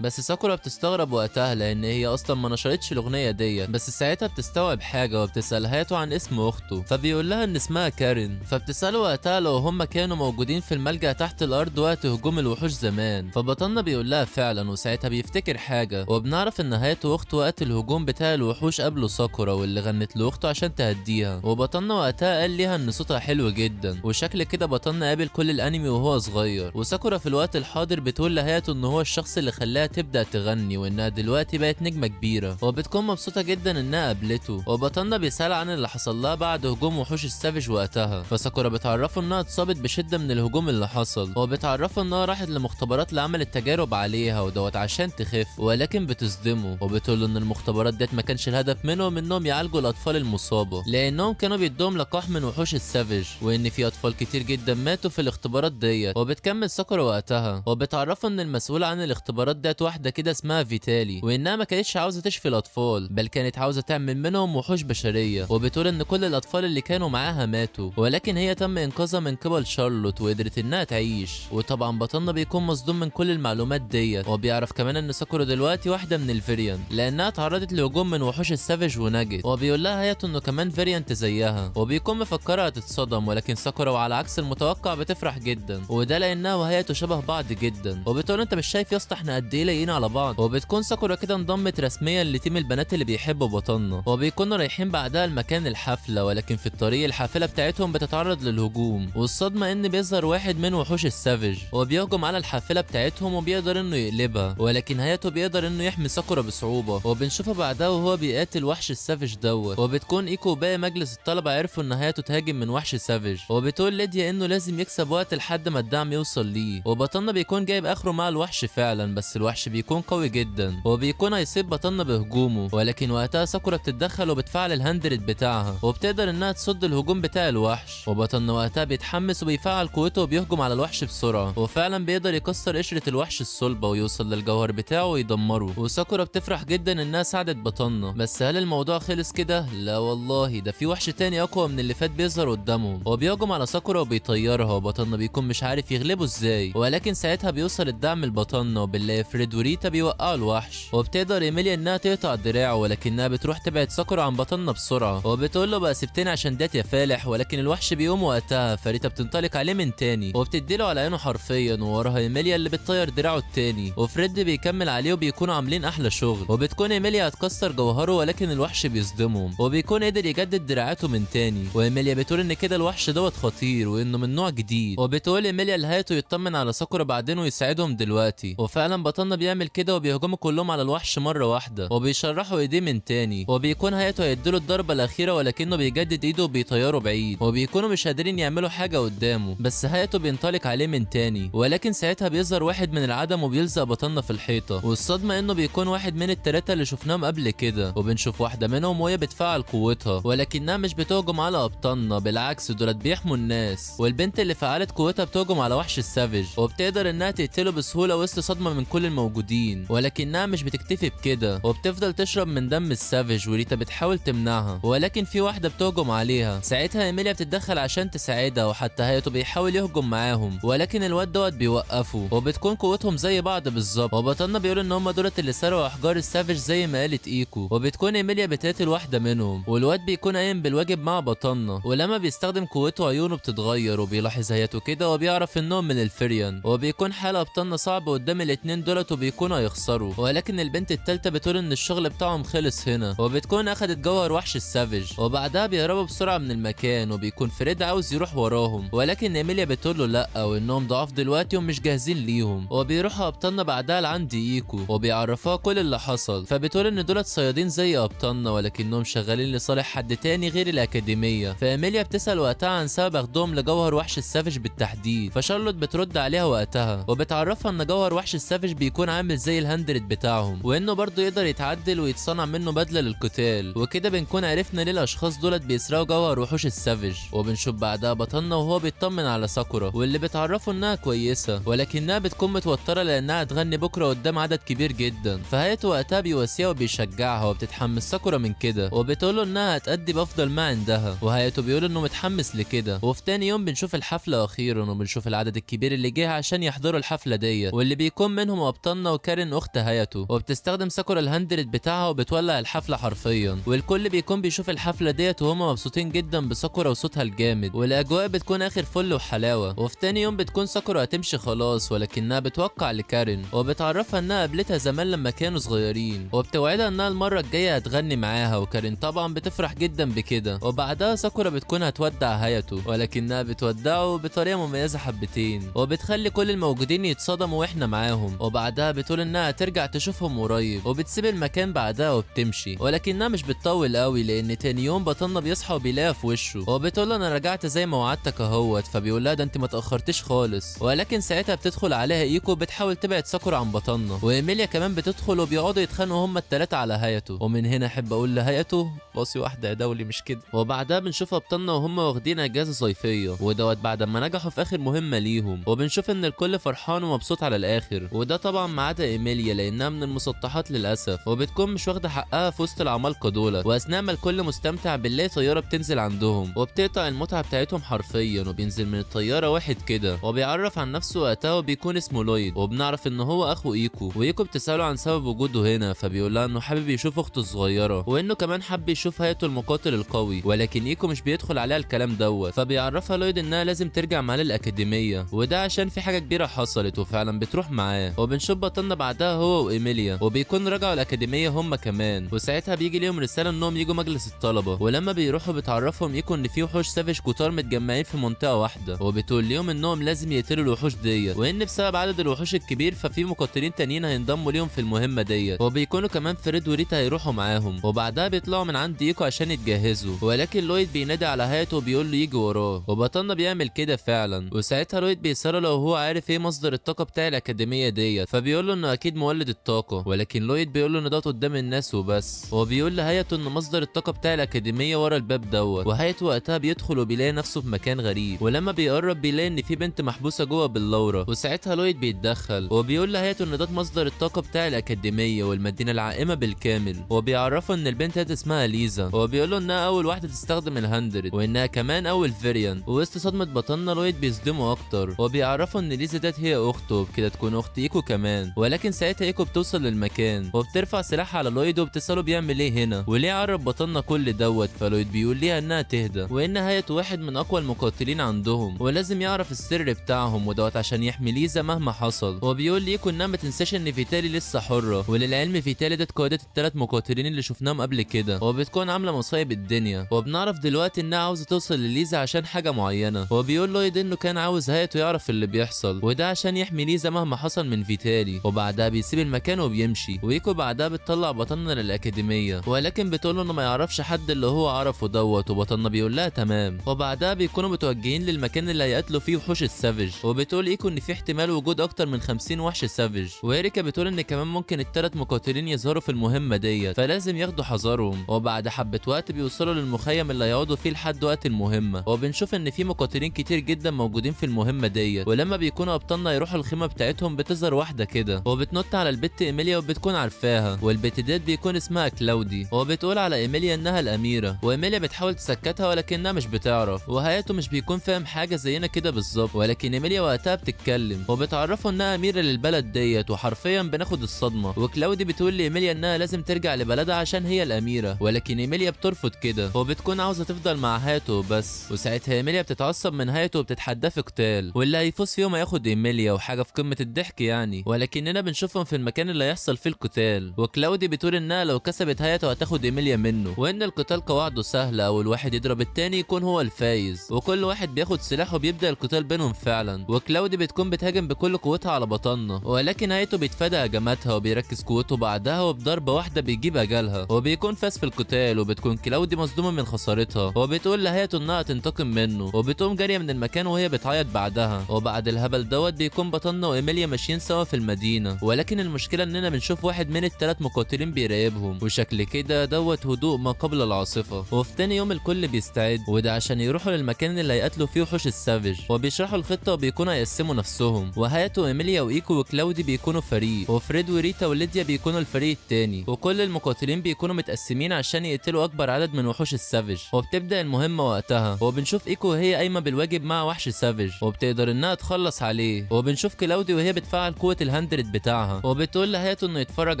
بس ساكورا بتستغرب وقتها لان هي اصلا ما نشرتش الاغنيه ديت. بس ساعتها بتستوعب حاجه وبتسال هاياتو عن اسم اخته، فبيقول لها ان اسمها كارين. فبتساله وقتها لو هم كانوا موجودين في الملجأ تحت الارض وقت هجوم الوحوش زمان. فبطلنا بيقول لها فعلا، وساعتها بيفتكر حاجه، وبنعرف ان هاياتو واخته وقت الهجوم بتاع الوحوش قابلوا ساكورا واللي غنت لاخته عشان تهديها. وبطلنا وقتها قال ليها ان صوتها حلو جدا، وشكل كده بطلنا قابل كل الانمي وهو صغير. وساكورا في الوقت الحاضر بتقول لهاياتو ان هو الشخص اللي خلاها تبدا تغني وانها دلوقتي بقت نجمه كبيره، وبتكون مبسوطه جدا انها قابلته. وبطلنا بيسال عن اللي حصل لها بعد هجوم وحوش السافيج وقتها. فساكورا بتعرفه انها اتصابت بشده من الهجوم اللي حصل، وبتعرفه انها راحت لمختبرات لعمل التجارب عليها ودوت عشان تخف، ولكن بتصدمه. وبتقول له ان المختبرات ديت ما كانش الهدف منهم انهم يعالجوا الاطفال المصابه، لانهم كانوا بيدوهم لقاح من وحوش السافيج، وان في اطفال كتير جدا ماتوا في الاختبارات ديت. وبتكمل ساكورا وقتها وبتعرفه ان المسؤوله عن الاختبارات ديت واحده كده اسمها فيتالي، وانها ما كانتش عاوزه تشفي الاطفال بل كانت عاوزه تعمل منهم وحوش بشريه. وبتقول ان كل الاطفال اللي كانوا معاها ماتوا، ولكن هي تم انقاذها من قبل شارلوت وقدرت انها تعيش. وطبعا بطلنا بيكون مصدوم من كل المعلومات ديت، وبيعرف كمان ان ساكورا دلوقتي واحده من الفيريان لانها اتعرضت لهجوم من وحوش السافيج ونجت. وبيقول لها هاياتو انه كمان فيريانت زيها، وبيكون مفكرها هتتصدم، ولكن ساكورا وعلى عكس المتوقع بتفرح جدا، وده لانها وهاياتو شبه بعض جدا. وبتقول انت مش شايف يا اسطى احنا قد ايه لايقين على بعض. وبتكون ساكورا كده انضمت رسميا لتيم البنات اللي بيحبوا بطلنا، وبيكونوا رايحين بعدها لمكان الحفله. ولكن في الطريق الحافله بتاعتهم بتتعرض للهجوم، والصدمه ان بيظهر واحد من وحوش السافيج وبيهجم على الحافله بتاعتهم وبيقدر انه يقلبها، ولكن هاياتو بيقدر انه يحمي ساكورا بصعوبه. وبنشوفه بعدها وهو بيقاتل وحش السافيج دوت. وبتكون ايكو وباقي مجلس الطلبه عرفوا ان هاياتو تهاجم من وحش سافيج، وبتقول ليديا انه لازم يكسب وقت لحد ما الدعم يوصل ليه. وبطلنا بيكون جايب اخره مع الوحش فعلا، بس الوحش بيكون قوي جدا وبيكون هيصيب بطلنا بهجومه. ولكن وقتها ساكورا بتتدخل وبتفعل الهاندرد بتاعها وبتقدر انها تصد الهجوم بتاع الوحش. وبطلنا وقتها بيتحمس وبيفعل قوته وبيهجم على الوحش بسرعه، وفعلا بيقدر يكسر قشره الوحش الصلبه ويوصل للجوهر بتاعه ويدمره. وساكورا بتفرح جدا انها ساعدت بطلنا، بس هل الموضوع خلص كده؟ لا والله، ده في وحش تاني اقوى من اللي فات بيظهر قدامهم وبيهجم على ساكورا وبيطيرها، وبطلنا بيكون مش عارف يغلبه ازاي. ولكن ساعتها بيوصل الدعم لبطلنا وبنلاقي فريد وريتا بيوقعوا الوحش، وبتقدر ايميليا انها تقطع دراعه، ولكنها بتروح تبعد ساكورا عن بطلنا بسرعه وبتقول له بقى سبتني عشان دات يا فالح. ولكن الوحش بيقوم وقتها، فريتا بتنطلق عليه من تاني وبتديله على عينه حرفيا، ووراها ايميليا اللي بتطير دراعه التاني، وفريد بيكمل عليه وبيكونوا عاملين احلى شغل. وبتكون ايميليا هتكسر جوهره ولكن الوحش بيصدمهم وبيكون قدر يجدد دراعاته من تاني. وايميليا بتقول ان كده الوحش دوت خطير وانه من نوع جديد، وبتقول ايميليا لهاياتو يطمن على ساكورا بعدين ويساعدهم دلوقتي. وفعلا بطلنا بيعمل كده وبيهجموا كلهم على الوحش مره واحده وبيشرحوا ايديه من تاني، وبيكون هاياتو هيديله الضربه الاخيره ولكنه بيجدد ايده وبيطيره بعيد، وبيكونوا مش قادرين يعملوا حاجه قدامه. بس هاياتو بينطلق عليه من تاني، ولكن ساعتها بيظهر واحد من العدم وبيلزق بطلنا في الحيطه. والصدمه انه بيكون واحد من التلاته اللي شفناهم قبل كده، وبنشوف واحده منهم وهي بتفعل قوتها ولكنها مش بتهجم على ابطالنا، بالعكس دولت بيحموا الناس. والبنت اللي فعلت قوتها بتهجم على وحش السافيج وبتقدر انها تقتله بسهوله وسط صدمه من كل الموجودين، ولكنها مش بتكتفي بكده وبتفضل تشرب من دم السافيج. وريتا بتحاول تمنعها ولكن في واحده بتهجم عليها. ساعتها ايميليا بتتدخل عشان تساعدها، وحتى هاياتو بيحاول يهجم معاهم ولكن الواد دوت بيوقفه، وبتكون قوتهم زي بعض بالظبط. وبطلنا بيقول ان هم دولت اللي سرقوا احجار السافيج زي ما قالت ايكو، وبتكون ايميليا بتقتل واحده منهم، والواد بيكون قايم بالواجب مع بطلنا. ولما بيستخدم قوته عيونه بتتغير، وبيلاحظ هي هاياتو كده وبيعرف انهم من الفيريان، وبيكون حال ابطالنا صعب قدام الاتنين دولت وبيكونوا هيخسروا، ولكن البنت التالتة بتقول ان الشغل بتاعهم خلص هنا، وبتكون اخدت جوهر وحش السافيج، وبعدها بيهربوا بسرعة من المكان، وبيكون فريد عاوز يروح وراهم، ولكن ايميليا بتقول له لا وانهم ضعاف دلوقتي ومش جاهزين ليهم. وبيروحوا ابطالنا بعدها لعند ايكو وبيعرفوها كل اللي حصل، فبتقول ان دولت صيادين زي ابطالنا ولكنهم شغالين لصالح حد تاني غير الاكاديميه. فايميليا بتسال وقتها عن سبب اخدهم لجوهر وحش السافيج بالتحديد، فشارلوت بترد عليها وقتها وبتعرفها ان جوهر وحش السافيج بيكون عامل زي الهندرد بتاعهم، وانه برضه يقدر يتعدل ويتصنع منه بدله للقتال. وكده بنكون عرفنا ليه الاشخاص دولت بيسرقوا جوهر وحوش السافيج. وبنشوف بعدها بطلنا وهو بيطمن على ساكورا واللي بتعرفه انها كويسه، ولكنها بتكون متوتره لانها هتغني بكره قدام عدد كبير جدا. فهاياتو وقتها بيواسيها وبيشجعها وبتتحمس ساكورا من كده، وبتقوله انها هتأدي بافضل ما عندها، وهاياتو بيقول انه متحمس لكده. وفي تاني يوم بنشوف الحفله اخيرا، وبنشوف العدد الكبير اللي جه عشان يحضروا الحفله ديت، واللي بيكون منهم ابطالنا وكارين اخت هاياتو. وبتستخدم ساكورا الهندرد بتاعها وبتولع الحفله حرفيا، والكل بيكون بيشوف الحفله ديت وهم مبسوطين جدا بساكورا وصوتها الجامد، والاجواء بتكون اخر فل وحلاوه. وفي تاني يوم بتكون ساكورا هتمشي خلاص، ولكنها بتوقع لكارين وبتعرفها انها قابلتها زمان لما كانوا صغيرين، وبتوعدها انها المره الجايه هتغني معاها. وكارين طبعا بتفرح جدا بكده. وبعدها ساكورا بتكون هتودع هاياتو، ولكنها بتودعه بطريقه مميزه حبتين، وبتخلي كل الموجودين يتصدموا واحنا معاهم. وبعدها بتقول انها هترجع تشوفهم قريب، وبتسيب المكان بعدها وبتمشي، ولكنها مش بتطول قوي لان تاني يوم بطلنا بيصحى وبيلاقيها في وشه، وبتقول له انا رجعت زي ما وعدتك اهوت. فبيقول لها ده انت ما تاخرتش خالص، ولكن ساعتها بتدخل عليها ايكو بتحاول تبعد ساكورا عن بطلنا، وايميليا كمان بتدخل وبيقعدوا يتخانقوا هما التلاتة على هاياتو. ومن هنا احب اقول لهاياتو باصي واحده يا دولي مش كده. وبعدها بنشوف ابطالنا وهم واخدين اجازه صيفيه، ودوت بعد ما نجحوا في اخر مهمه ليهم، وبنشوف ان الكل فرحان ومبسوط على الاخر، وده طبعا ما عدا ايميليا لانها من المسطحات للاسف، وبتكون مش واخده حقها في وسط العمالقه دول. واثناء ما الكل مستمتع بنلاقي طياره بتنزل عندهم وبتقطع المتعه بتاعتهم حرفيا، وبينزل من الطياره واحد كده وبيعرف عن نفسه وقتها وبيكون اسمه لويد، وبنعرف ان هو اخو ايكو. وايكو بتساله عن سبب وجوده هنا، فبيقول لها انه حابب يشوف اخته الصغيره، وانه كمان حب يشوف هاياتو المقاتل القوي، ولكن ايكو مش بيدخل عليها الكلام دوت. فبيعرفها لويد انها لازم ترجع معاه للاكاديميه، وده عشان في حاجه كبيره حصلت، وفعلا بتروح معاه. وبنشوف بطلنا بعدها هو وايميليا وبيكون رجعوا الاكاديميه هم كمان، وساعتها بيجي ليهم رساله انهم يجوا مجلس الطلبه. ولما بيروحوا بتعرفهم ايكو ان في وحوش سافيج كتار متجمعين في منطقه واحده، وبتقول لهم انهم لازم يقتلوا الوحوش ديت، وان بسبب عدد الوحوش الكبير ففي مقاتلين تانيين هينضموا ليهم في المهمه ديت، وبيكونوا كمان فريد وريتا هيروحوا معاهم. وبعدها بيطلعوا من عند ايكو عشان يتجهزوا، ولكن لويد بينادي على هاياتو وبيقول له يجي وراه، وبطلنا بيعمل كده فعلا. وساعتها لويد بيساله لو هو عارف ايه مصدر الطاقه بتاع الاكاديميه ديت، فبيقول له انه اكيد مولد الطاقه، ولكن لويد بيقول له ان ده قدام الناس وبس. وبيقول لهاياتو ان مصدر الطاقه بتاع الاكاديميه ورا الباب دوت. وهاياتو وقتها بيدخل وبيلاقي نفسه في مكان غريب، ولما بيقرب بيلاقي ان في بنت محبوسه جوه باللورة، وساعتها لويد بيتدخل وبيقول لهاياتو ان ده مصدر الطاقه بتاع الاكاديميه والمدينه العائمه بالكامل، وبيعرفه ان البنت ديت اسمها ليزا، وبيقول له انها اول واحده تستخدم الهندرد وانها كمان اول فيريان. ووسط صدمه بطلنا لويد بيصدمه اكتر وبيعرفه ان ليزا ديت هي اخته، وبكده تكون اخت ايكو كمان. ولكن ساعتها ايكو بتوصل للمكان وبترفع سلاحها على لويد وبتساله بيعمل ايه هنا وليه عرب بطلنا كل دوت. فلويد بيقول ليها انها تهدى وان هاياتو واحد من اقوى المقاتلين عندهم ولازم يعرف السر بتاعهم ودوت عشان يحمي ليزا مهما حصل. وبيقول ليكو انها ما تنساش ان فيتالي لسه حره، وللعلم فيتالي ديت قائده الثلاث مقاتلين اللي شفناهم قبل كده، وبتكون عامله مصايب الدنيا. وبنعرف دلوقتي انها عاوزه توصل لليزا عشان حاجه معينه، وبيقول لويد انه كان عاوز هاياتو يعرف اللي بيحصل وده عشان يحمي ليزا مهما حصل من فيتالي. وبعدها بيسيب المكان وبيمشي، وايكو بعدها بتطلع بطلنا للاكاديميه، ولكن بتقول له انه ما يعرفش حد اللي هو عرفه دوت، وبطلنا بيقول لها تمام. وبعدها بيكونوا متوجهين للمكان اللي هيقتلوا فيه وحوش السافيج، وبتقول ايكو ان في احتمال وجود اكتر من 50 وحش سافيج، وإيريكا بتقول ان كمان ممكن الثلاث مقاتلين يظهروا في المهمه ديت فلازم ياخدوا حذرهم. وبعد حبه وقت بيوصلوا للمخيم اللي هيقعدوا فيه لحد وقت المهمه، وبنشوف ان في مقاتلين كتير جدا موجودين في المهمه ديت. ولما بيكونوا ابطالنا يروحوا الخيمه بتاعتهم بتظهر واحده كده وبتنط على البت ايميليا وبتكون عارفاها، والبت ديت بيكون اسمها كلاودي، وبتقول على ايميليا انها الاميره. وايميليا بتحاول تسكتها ولكنها مش بتعرف، وهاياتو مش بيكون فاهم حاجه زينا كده بالظبط، ولكن ايميليا وقتها بتتكلم وبتعرفه انها اميره للبلد ديت. وحرفيا بناخد الصدمه، وكلاودي بتقول لايميليا انها لازم ترجع لبلدها عشان هي الاميره، ولكن ايميليا بترفض كده وبتكون عاوزه تفضل مع هاياتو بس. وساعتها ايميليا بتتعصب من هاياتو هايتو بتتحداه في قتال، واللي هيفوز فيهم هياخد ايميليا وحاجه في قمه الضحك يعني. ولكننا بنشوفهم في المكان اللي هيحصل فيه القتال، وكلاودي بتقول انها لو كسبت هايتو هتاخد ايميليا منه، وان القتال قواعده سهله، او الواحد يضرب التاني يكون هو الفايز، وكل واحد بياخد سلاح وبيبدا القتال بينهم فعلا. وكلاودي بتكون بتهاجم بكل قوتها على بطننا، ولكن هايتو بيتفادى هجماتها وبيركز قوته بعدها، وبضربه واحده بيجيب اجلها وبيكون فاز في القتال. وبتكون كلاودي مصدومه من خسارتها، وبتقول لهايتو انها تنتقم منه، وبتقوم جاريه من المكان وهي بتعيط بعدها. وبعد الهبل دوت بيكون بطلنا وايميليا ماشيين سوا في المدينه، ولكن المشكله اننا بنشوف واحد من الثلاث مقاتلين بيراقبهم، وشكل كده دوت هدوء ما قبل العاصفه. وفي تاني يوم الكل بيستعد، وده عشان يروحوا للمكان اللي هيقاتلوا فيه وحوش السافيج، وبيشرحوا الخطه وبيكونوا هيقسموا نفسهم. وهايتو وايميليا وايكو وكلاودي بيكونوا فريق، وفريد وريتا وليديا بيكونوا الفريق التاني، وكل المقاتلين بيكونوا متقسمين عشان يقتلوا اكبر عدد من وحوش السافيج. وبتبدا المهمه وقتها، وبنشوف ايكو وهي قايمه بالواجب مع وحش سافيج، وبتقدر انها تخلص عليه. وبنشوف كلاودي وهي بتفعل قوه الهندرد بتاعها، وبتقول لهايتو انه يتفرج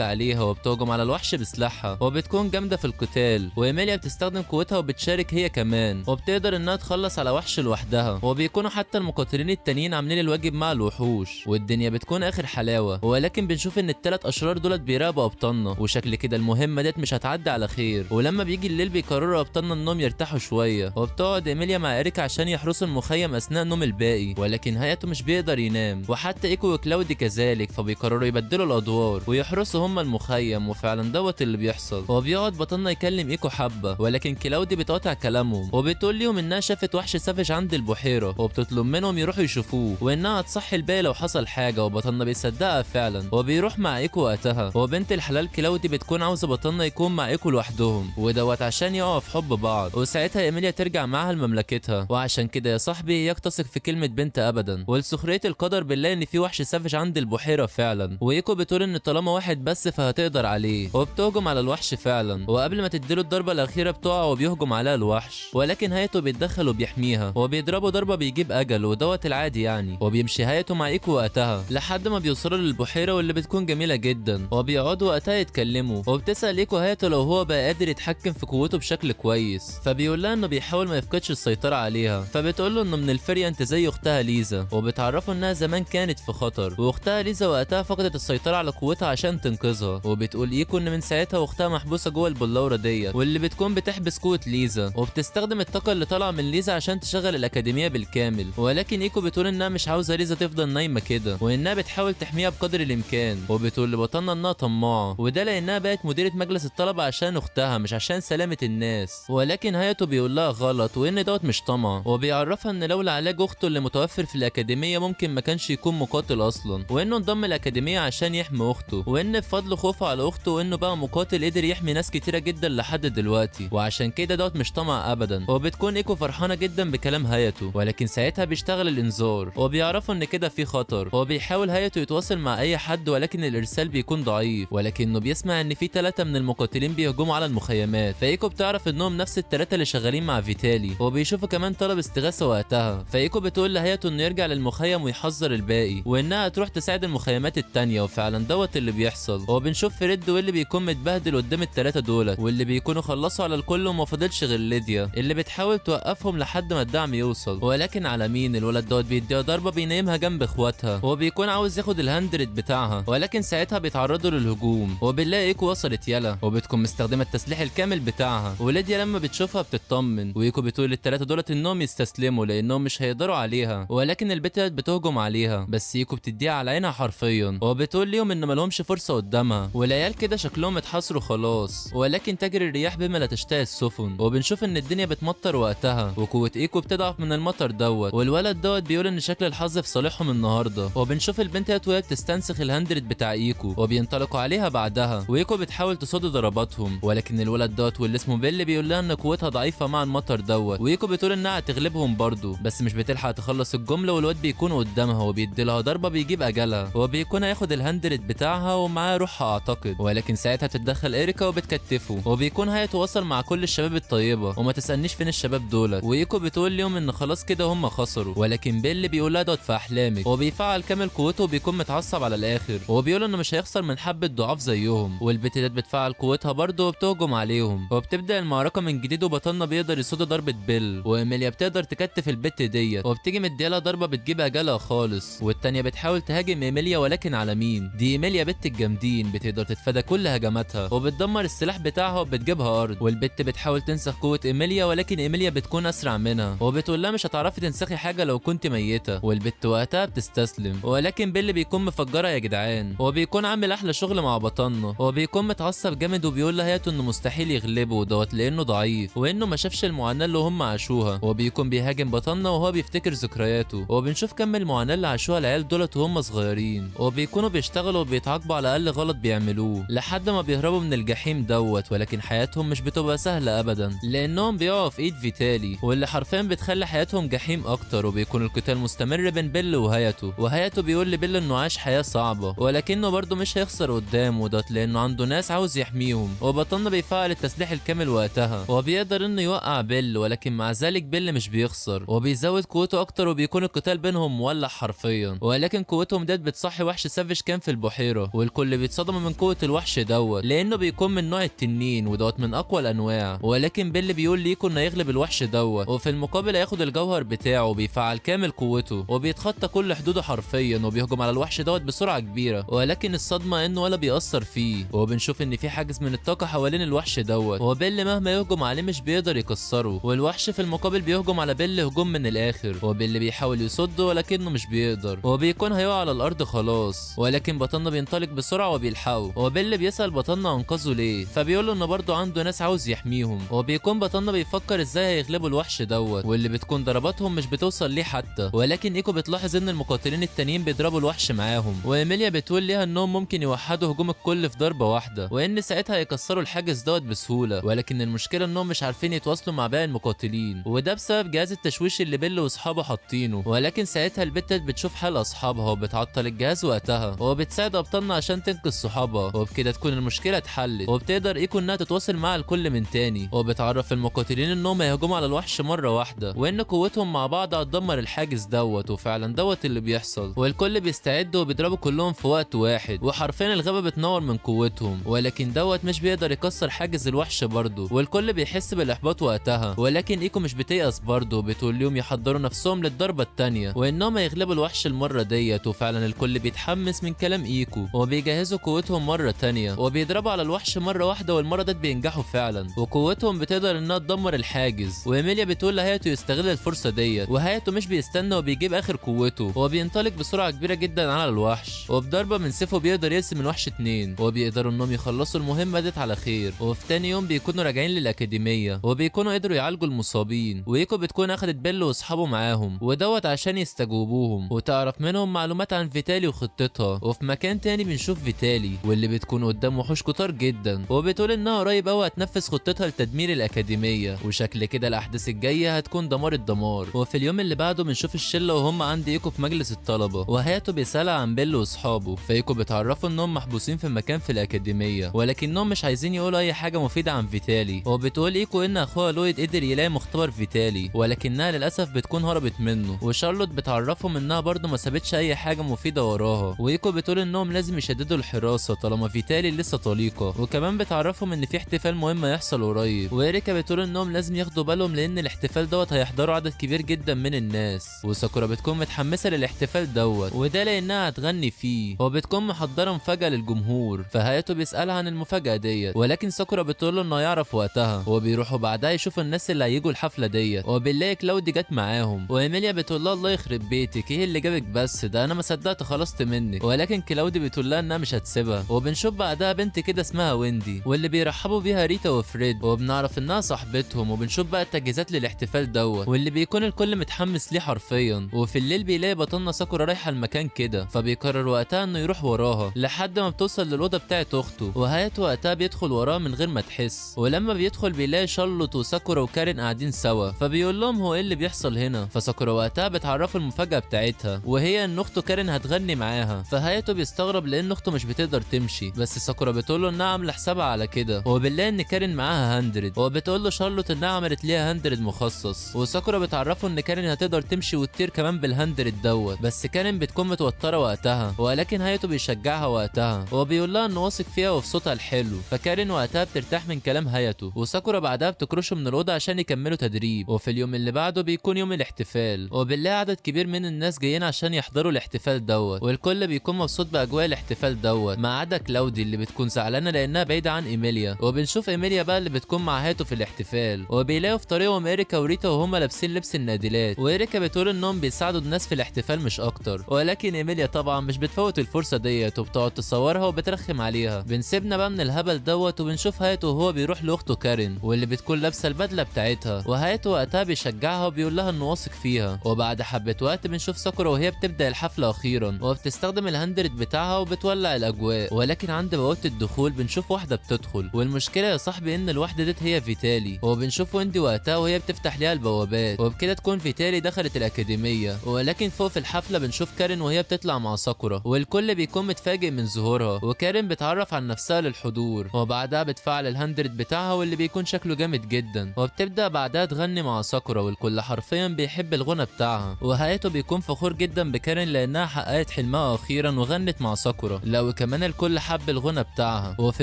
عليها، وبتهجم على الوحش بسلاحها، وبتكون جامده في القتال. وايميليا بتستخدم قوتها وبتشارك هي كمان، وبتقدر انها تخلص على وحش لوحدها. وبيكونوا حتى المقاتلين التانيين عاملين الواجب مع الوحوش، والدنيا بتكون اخر حلاوه. ولكن بنشوف ان الثلاث اشرار دولت بيراقبوا ابطالنا، وشكل كده المهمه ديت مش هتعدي على خير. ولما بيجي الليل بيقرروا ابطالنا انهم يرتاحوا شويه، وبتقعد ايميليا مع إريكا عشان يحرسوا المخيم اثناء نوم الباقي. ولكن هايتو مش بيقدر ينام، وحتى ايكو وكلاودي كذلك، فبيقرروا يبدلوا الادوار ويحرسوا هما المخيم. وفعلا دوت اللي بيحصل. وبيقعد بطلنا يكلم ايكو حبه، ولكن كلاودي بتقاطع كلامهم، وبتقول لهم انها شافت وحش سافيج عند البحيره، وبتطلب منهم يروحوا يشوفوه، وانها هتصحي الباقي لو حصل حاجه. وبطلنا بيصدقها فعلا، وبيروح مع ايكو وقتها. وبنت الحلال كلاودي بتكون عاوزه بطلنا يكون مع ايكو لوحدهم، ودوت عشان يقعوا في حب بعض. وساعتها ايميليا ترجع معاها لمملكتها. وعشان كده يا صاحبي اياك تثق في كلمه بنت ابدا. ولسخريه القدر بالله ان في وحش سافيج عند البحيره فعلا، وايكو بتقول ان طالما واحد بس فهتقدر عليه، وبتهجم على الوحش فعلا. وقبل ما تديله الضربه الاخيره بتقع وبيهجم عليها الوحش، ولكن هايتو بيتدخل وبيحميها، وبيضربه ضربه بيجيب اجل، ودوت العادي يعني. وبيمشي هايتو مع ايكو وقتها لحد ما بيوصلوا للبحيره، واللي بتكون جميله جدا. وبيقعدوا وقتها يتكلموا، وبتسال ايكو هايتو لو هو بقى قادر يتحكم في قوته بشكل كويس، فبيقول لها انه بيحاول ما يفقدش السيطره عليها. فبتقول له انه من الفريق انت زي اختها ليزا، وبتعرفه انها زمان كانت في خطر، واختها ليزا وقتها فقدت السيطره على قوتها عشان تنقذها. وبتقول ايكو ان من ساعتها واختها محبوسه جوه البلوره ديت، واللي بتكون بتحبس قوه ليزا، وبتستخدم الطاقه اللي طالعه من ليزا عشان تشغل الاكاديميه بالكامل. ولكن ايكو بتقول انها مش عاوزه ليزا تفضل نايمه كده، وانها بتحاول تحميها بقدر الامكان. وبتقول لبطلنا انها طماعه، وده لانها بقت مديره مجلس الطلبه عشان اختها مش عشان سلامه الناس. ولكن هايتو بيقول لها غلط، وان دوت مش طمع، وبيعرفها ان لولا علاج اخته اللي متوفر في الاكاديميه ممكن ما كانش يكون مقاتل اصلا، وانه انضم الاكاديميه عشان يحمي اخته، وان بفضل خوفه على اخته وانه بقى مقاتل قدر يحمي ناس كتيره جدا لحد دلوقتي. وعشان كده دوت مش طمع ابدا. وبتكون ايكو فرحانه جدا بكلام هايتو، ولكن ساعتها بيشتغل الانذار، وبيعرفوا ان كده في خطر. وبيحاول هايتو يتواصل مع اي حد، ولكن الارسال بيكون ضعيف. ولكنه بيسمع ان في 3 من المقاتلين بيهجموا على المخيمات، فايكو بتعرف انهم نفس ال3 اللي شغالين مع فيتالي. وبيشوفوا كمان طلب استغاثه وقتها، فايكو بتقول لهايتو انه يرجع للمخيم ويحذر الباقي، وانها تروح تساعد المخيمات التانية. وفعلا دوت اللي بيحصل. وبنشوف فريد واللي بيكون متبهدل قدام ال3 دولت، واللي بيكونوا خلصوا على الكل وما فاضلش غير ليديا اللي بتحاول توقفهم لحد ما الدعم يوصل. ولكن على مين؟ الولد دوت بيديها ضربه بينامها جنب اخواتها، وبيكون عاوز ياخد الهندرد بتاعها، ولكن ساعتها بيتعرضوا للهجوم. وبنلاقي ايكو وصلت يلا، وبتكون مستخدمه التسليح الكامل بتاعها. وليديا لما بتشوفها بتطمن، وايكو بتقول لل3 دولت انهم يستسلموا لانهم مش هيقدروا عليها. ولكن البت بتهجم عليها، بس ايكو بتديها على عينها حرفيا، وبتقول ليهم ان مالهمش فرصه قدامها، والعيال كده شكلهم اتحاصروا خلاص. ولكن تجري الرياح بما لا تشتهي السفن. وبنشوف ان الدنيا بتمطر وقتها، وقوه ايكو بتضعف من المطر دوت. والولد دوت بيقول ان شكل الحظ في صالحهم النهارده. وبنشوف البنت ديت وهي بتستنسخ الهندرد بتاع ايكو، وبينطلقوا عليها بعدها، وايكو بتحاول تصد ضرباتهم. ولكن الولد دوت واللي اسمه بيل بيقول لها ان قوتها ضعيفه مع المطر دوت، وايكو بتقول انها هتغلبهم برضه، بس مش بتلحق تخلص الجمله والواد بيكون قدامها، وبيدي لها ضربه بيجيب اجلها. وبيكون هياخد الهندرد بتاعها ومعاه روحها اعتقد. ولكن ساعتها بتتدخل إريكا وبتكتفه، وبيكون هيتواصل مع كل الشباب الطيبه، وما تسالنيش فين الشباب دولت. وايكو بتقول لهم ان خلاص كده هم خسروا. ولكن بيل بيقول لها دوت في احلامك، وبيفعل كامل قوته وبيكون متعصب على الاخر، وبيقول انه مش هيخسر من حبه ضعاف زيهم. والبت ديت بتفعل قوتها برضه وبتهجم عليهم، وبتبدا المعركه من جديد. وبطلنا بيقدر يصد ضربه بيل، وايميليا بتقدر تكتف البت ديت، وبتيجي مديلها ضربه بتجيب اجلها خالص. والتانيه بتحاول تهاجم ايميليا، ولكن على مين؟ دي ايميليا بنت الجامدين، بتقدر تتفادى كل هجماتها وبتدمر السلاح بتاعها وبتجيبها ارض. والبت بتحاول تنسخ قوه ايميليا، ولكن ايميليا بتكون اسرع منها وبتقول لها مش هتعرفي تنسخي حاجه لو كنت ميته. والبت وقتها بتستسلم، ولكن بيل بيكون مفجرها يا جدعان. هو بيكون عامل احلى شغل مع بطنه، هو بيكون متعصب جامد وبيقول لهايته انه مستحيل يغلبه دوت لانه ضعيف وانه ما شافش المعاناه اللي هم عاشوها. هو بيكون بيهاجم بطنه وهو بيفتكر ذكرياته، وبنشوف كم المعاناه اللي عاشوها العيال دولت وهم صغيرين، وبيكونوا بيشتغلوا وبيتعاقبوا على اقل غلط بيعملوه لحد ما بيهربوا من الجحيم دوت. ولكن حياتهم مش بتبقى سهله ابدا، لانهم بيقعوا في ايد فيتالي واللي حرفيا بتخلي حياتهم جحيم اكتر. وبيكون القتال مستمر بين بيل وهايته بيقول لبيل انه عاش حياه صعبه، ولكنه برضه مش هيخسر قدامه دوت لانه عنده ناس عاوز يحميهم. وبطلنا بيفعل التسليح الكامل وقتها وبيقدر انه يوقع بيل، ولكن مع ذلك بيل مش بيخسر وبيزود قوته اكتر، وبيكون القتال بينهم مولع حرفيا. ولكن قوتهم ديت بتصحي وحش سافيج كان في البحيره، والكل بيتصدم من قوه الوحش دوت لانه بيكون من نوع التنين ودوت من اقوى الانواع. ولكن بيل بيقول ليكو انه يغلب الوحش دوت، وفي المقابل هياخد الجوهر بتاعه وبيفعل كامل قوته وبيتخطى كل حدوده حرفيا وبيهجم على الوحش دوت بسرعه كبيره. ولكن الصدمه انه ولا بيأثر فيه، وبنشوف ان في حاجز من الطاقه حوالين الوحش دوت، وبيل مهما يهجم عليه مش بيقدر يكسره. والوحش في المقابل بيهجم على بيل هجوم من الاخر، وبيل بيحاول يصده ولكنه مش بيقدر وبيكون هيقع على الارض خلاص. ولكن بطلنا بينطلق بسرعه وبيلحقه، وبيل بيسأل بطلنا انقذه ليه، فبيقول له انه برضه عنده ناس عاوز يحميهم. وبيكون بطلنا بيفكر ازاي هيغلبوا الوحش دوت، واللي بتكون ضرباتهم مش بتوصل ليه حتى. ولكن ايكو بتلاحظ ان المقاتلين التانيين بيضربوا الوحش معاهم، وايميليا بتقول ليها انهم ممكن يوحدوا هجوم الكل في ضربه واحده، وان ساعتها يكسروا الحاجز دوت بسهوله. ولكن المشكله انهم مش عارفين يتواصلوا مع باقي المقاتلين، وده بسبب جهاز التشويش اللي بيل واصحابه حاطينه. ولكن ساعتها البت بتشوف حال اصحابها وبتعطل الجهاز وقتها، وبتساعد ابطالنا عشان تنقذ صحابها، وبكده تكون المشكله اتحلت، وبتقدر ايكو انها تتواصل مع الكل من تاني. وبتعرف المقاتلين انهم هيهجموا على الوحش مره واحده، وان قوتهم مع بعض هتدمر الحاجز دوت. وفعلا دوت اللي بيحصل، والكل بيستعدوا وبيضربوا كلهم في وقت واحد، وحرفيا الغابه بتنور من قوتهم. ولكن دوت مش بيقدر يكسر حاجز الوحش برضه، والكل بيحس بالاحباط وقتها. ولكن ايكو مش بتيأس برضه، بتقول لهم يحضروا نفسهم للضربه الثانيه وانهم هيغلبوا الوحش المره ديت. وفعلا الكل بيتحمس من كلام ايكو، وبيجهزوا قوتهم مره ثانيه وبيضربوا على الوحش مره واحده، والمره ديت بينجحوا فعلا، وقوتهم بتقدر انها تدمر الحاجز. وايميليا بتقول لهايته يستغل الفرصه ديت، وهايته مش بيستنى وبيجيب اخر قوته وبينطلق بسرعه كبيره جدا على الوحش، وبضربه من سيفه بيقدر يقسم الوحش اتنين، وبيقدروا انهم يخلصوا المهمه ديت على خير. وفي تاني يوم بيكونوا راجعين للاكاديميه وبيكونوا قدروا يعالجوا المصابين، وايكو بتكون اخدت بيل واصحابه معاهم ودوت عشان يستجوبوهم وتعرف منهم معلومات عن فيتالي وخطتها. وفي مكان تاني بنشوف فيتالي واللي بتكون قدام وحوش كتار جدا، وبتقول انها قريب قوي هتنفذ خطتها لتدمير الاكاديميه، وشكل كده الاحداث الجايه هتكون دمار الدمار. وفي اليوم اللي بعده بنشوف الشله وهم عند ايكو في مجلس الطلبه، وهايته بيسالها عن بيل واصحابه، فايكو بتعرفه انهم محبوسين في مكان في الاكاديميه ولكنهم مش عايزين يقولوا اي حاجه مفيده عن فيتالي. وبتقول ايكو ان اخوها لويد قدر يلاقي مختبر فيتالي، ولكنها للاسف بتكون هربت منه. وشارلوت بتعرفهم انها برضه ما سابتش اي حاجه مفيده وراها، وايكو بتقول انهم لازم يشددوا الحراسه طالما فيتالي لسه طليقه. وكمان بتعرفهم ان في احتفال مهم هيحصل قريب، وإيريكا بتقول انهم لازم ياخدوا بالهم لان الاحتفال دوت هيحضروا عدد كبير جدا من الناس. وساكورا بتكون متحمسه للاحتفال دوت، وده لانها هتغني فيه، وبتكون محضره مفاجاه للجمهور. فهايته بيسالها عن المفاجاه ديت، ولكن ساكورا بتقول له انه هيعرف وقتها، وبيروحوا بعدها يشوفوا الناس اللي هيجوا الحفله ديت، وبنلاقي كلاودي جت معاهم. وايميليا بتقول لها الله يخرب بيتك ايه اللي جابك بس، ده انا ما صدقت خلصت منك. ولكن كلاودي بتقول لها انها مش هتسيبها. وبنشوف بعدها بنت كده اسمها ويندي، واللي بيرحبوا بيها ريتا وفريد، وبنعرف انها صاحبتهم. وبنشوف بقى التجهيزات للاحتفال دوت، واللي بيكون الكل متحمس ليه حرفيا. وفي الليل بيلاقي بطلنا ساكورا رايحه المكان كده، فبيقرر وقتها انه يروح وراها لحد ما بتوصل للاوضه بتاعت اخته، وهايته وقتها بيدخل وراها من غير ما تحس. ولما بيدخل بيلاقي شارلوت وساكورا وكارين قاعدين سوا، فبيقول لهم هو ايه اللي بيحصل هنا. فساكورا وقتها بتعرفه المفاجاه بتاعتها، وهي ان اخته كارين هتغني معاها. فهايته بيستغرب لان اخته مش بتقدر تمشي، بس ساكورا بتقول له انها عامله حسابها على كده. وبنلاقي ان كارين معاها 100، وبتقول له شارلوت انها عملت ليها 100 مخصص. وساكورا بتعرفه ان كارين هتقدر تمشي وتطير كمان بال100 دوت، بس كارين بتكون متوتره وقتها، ولكن هايته بيشجعها وقتها وبيقول لها انه واثق فيها وفي صوتها الحلو. فكارين وقتها بترتاح من كلام هايته، وساكورا بعدها بتكرشه من الاوضه عشان يكملوا تدريب. وفي اليوم اللي بعده وبيكون يوم الاحتفال، وبنلاقي عدد كبير من الناس جايين عشان يحضروا الاحتفال دوت، والكل بيكون مبسوط باجواء الاحتفال دوت ما عدا كلاودي اللي بتكون زعلانه لانها بعيده عن ايميليا. وبنشوف ايميليا بقى اللي بتكون مع هاتو في الاحتفال، وبيلاقوا في طريقهم إيريكا وريتا وهما لابسين لبس النادلات، وإيريكا بتقول انهم بيساعدوا الناس في الاحتفال مش اكتر، ولكن ايميليا طبعا مش بتفوت الفرصه ديت وبتقعد تصورها وبترخم عليها. بنسيبنا بقى من الهبل دوت وبنشوف هاتو وهو بيروح لاخته كارين واللي بتكون لابسه البدله بتاعتها، وهاتو وقتها بيشجعها وبيقول لها انه واثق فيها. وبعد حبه وقت بنشوف ساكورا وهي بتبدا الحفله اخيرا، وبتستخدم الهاندرد بتاعها وبتولع الاجواء، ولكن عند بوابه الدخول بنشوف واحده بتدخل، والمشكله يا صاحبي ان الواحده ديت هي فيتالي. وبنشوف ويندي وقتها وهي بتفتح ليها البوابات، وبكده تكون فيتالي دخلت الاكاديميه. ولكن فوق في الحفله بنشوف كارين وهي بتطلع مع ساكورا، والكل بيكون متفاجئ من ظهورها، وكارين بتعرف عن نفسها للحضور، وبعدها بتفعل الهاندرد بتاعها واللي بيكون شكله جامد جدا، وبتبدا بعدها تغني مع ساكورا، والكل حرفيا بيحب الغنى بتاعها. وهايتو بيكون فخور جدا بكارين لانها حققت حلمها اخيرا وغنت مع ساكورا، لا وكمان الكل حب الغنى بتاعها. وفي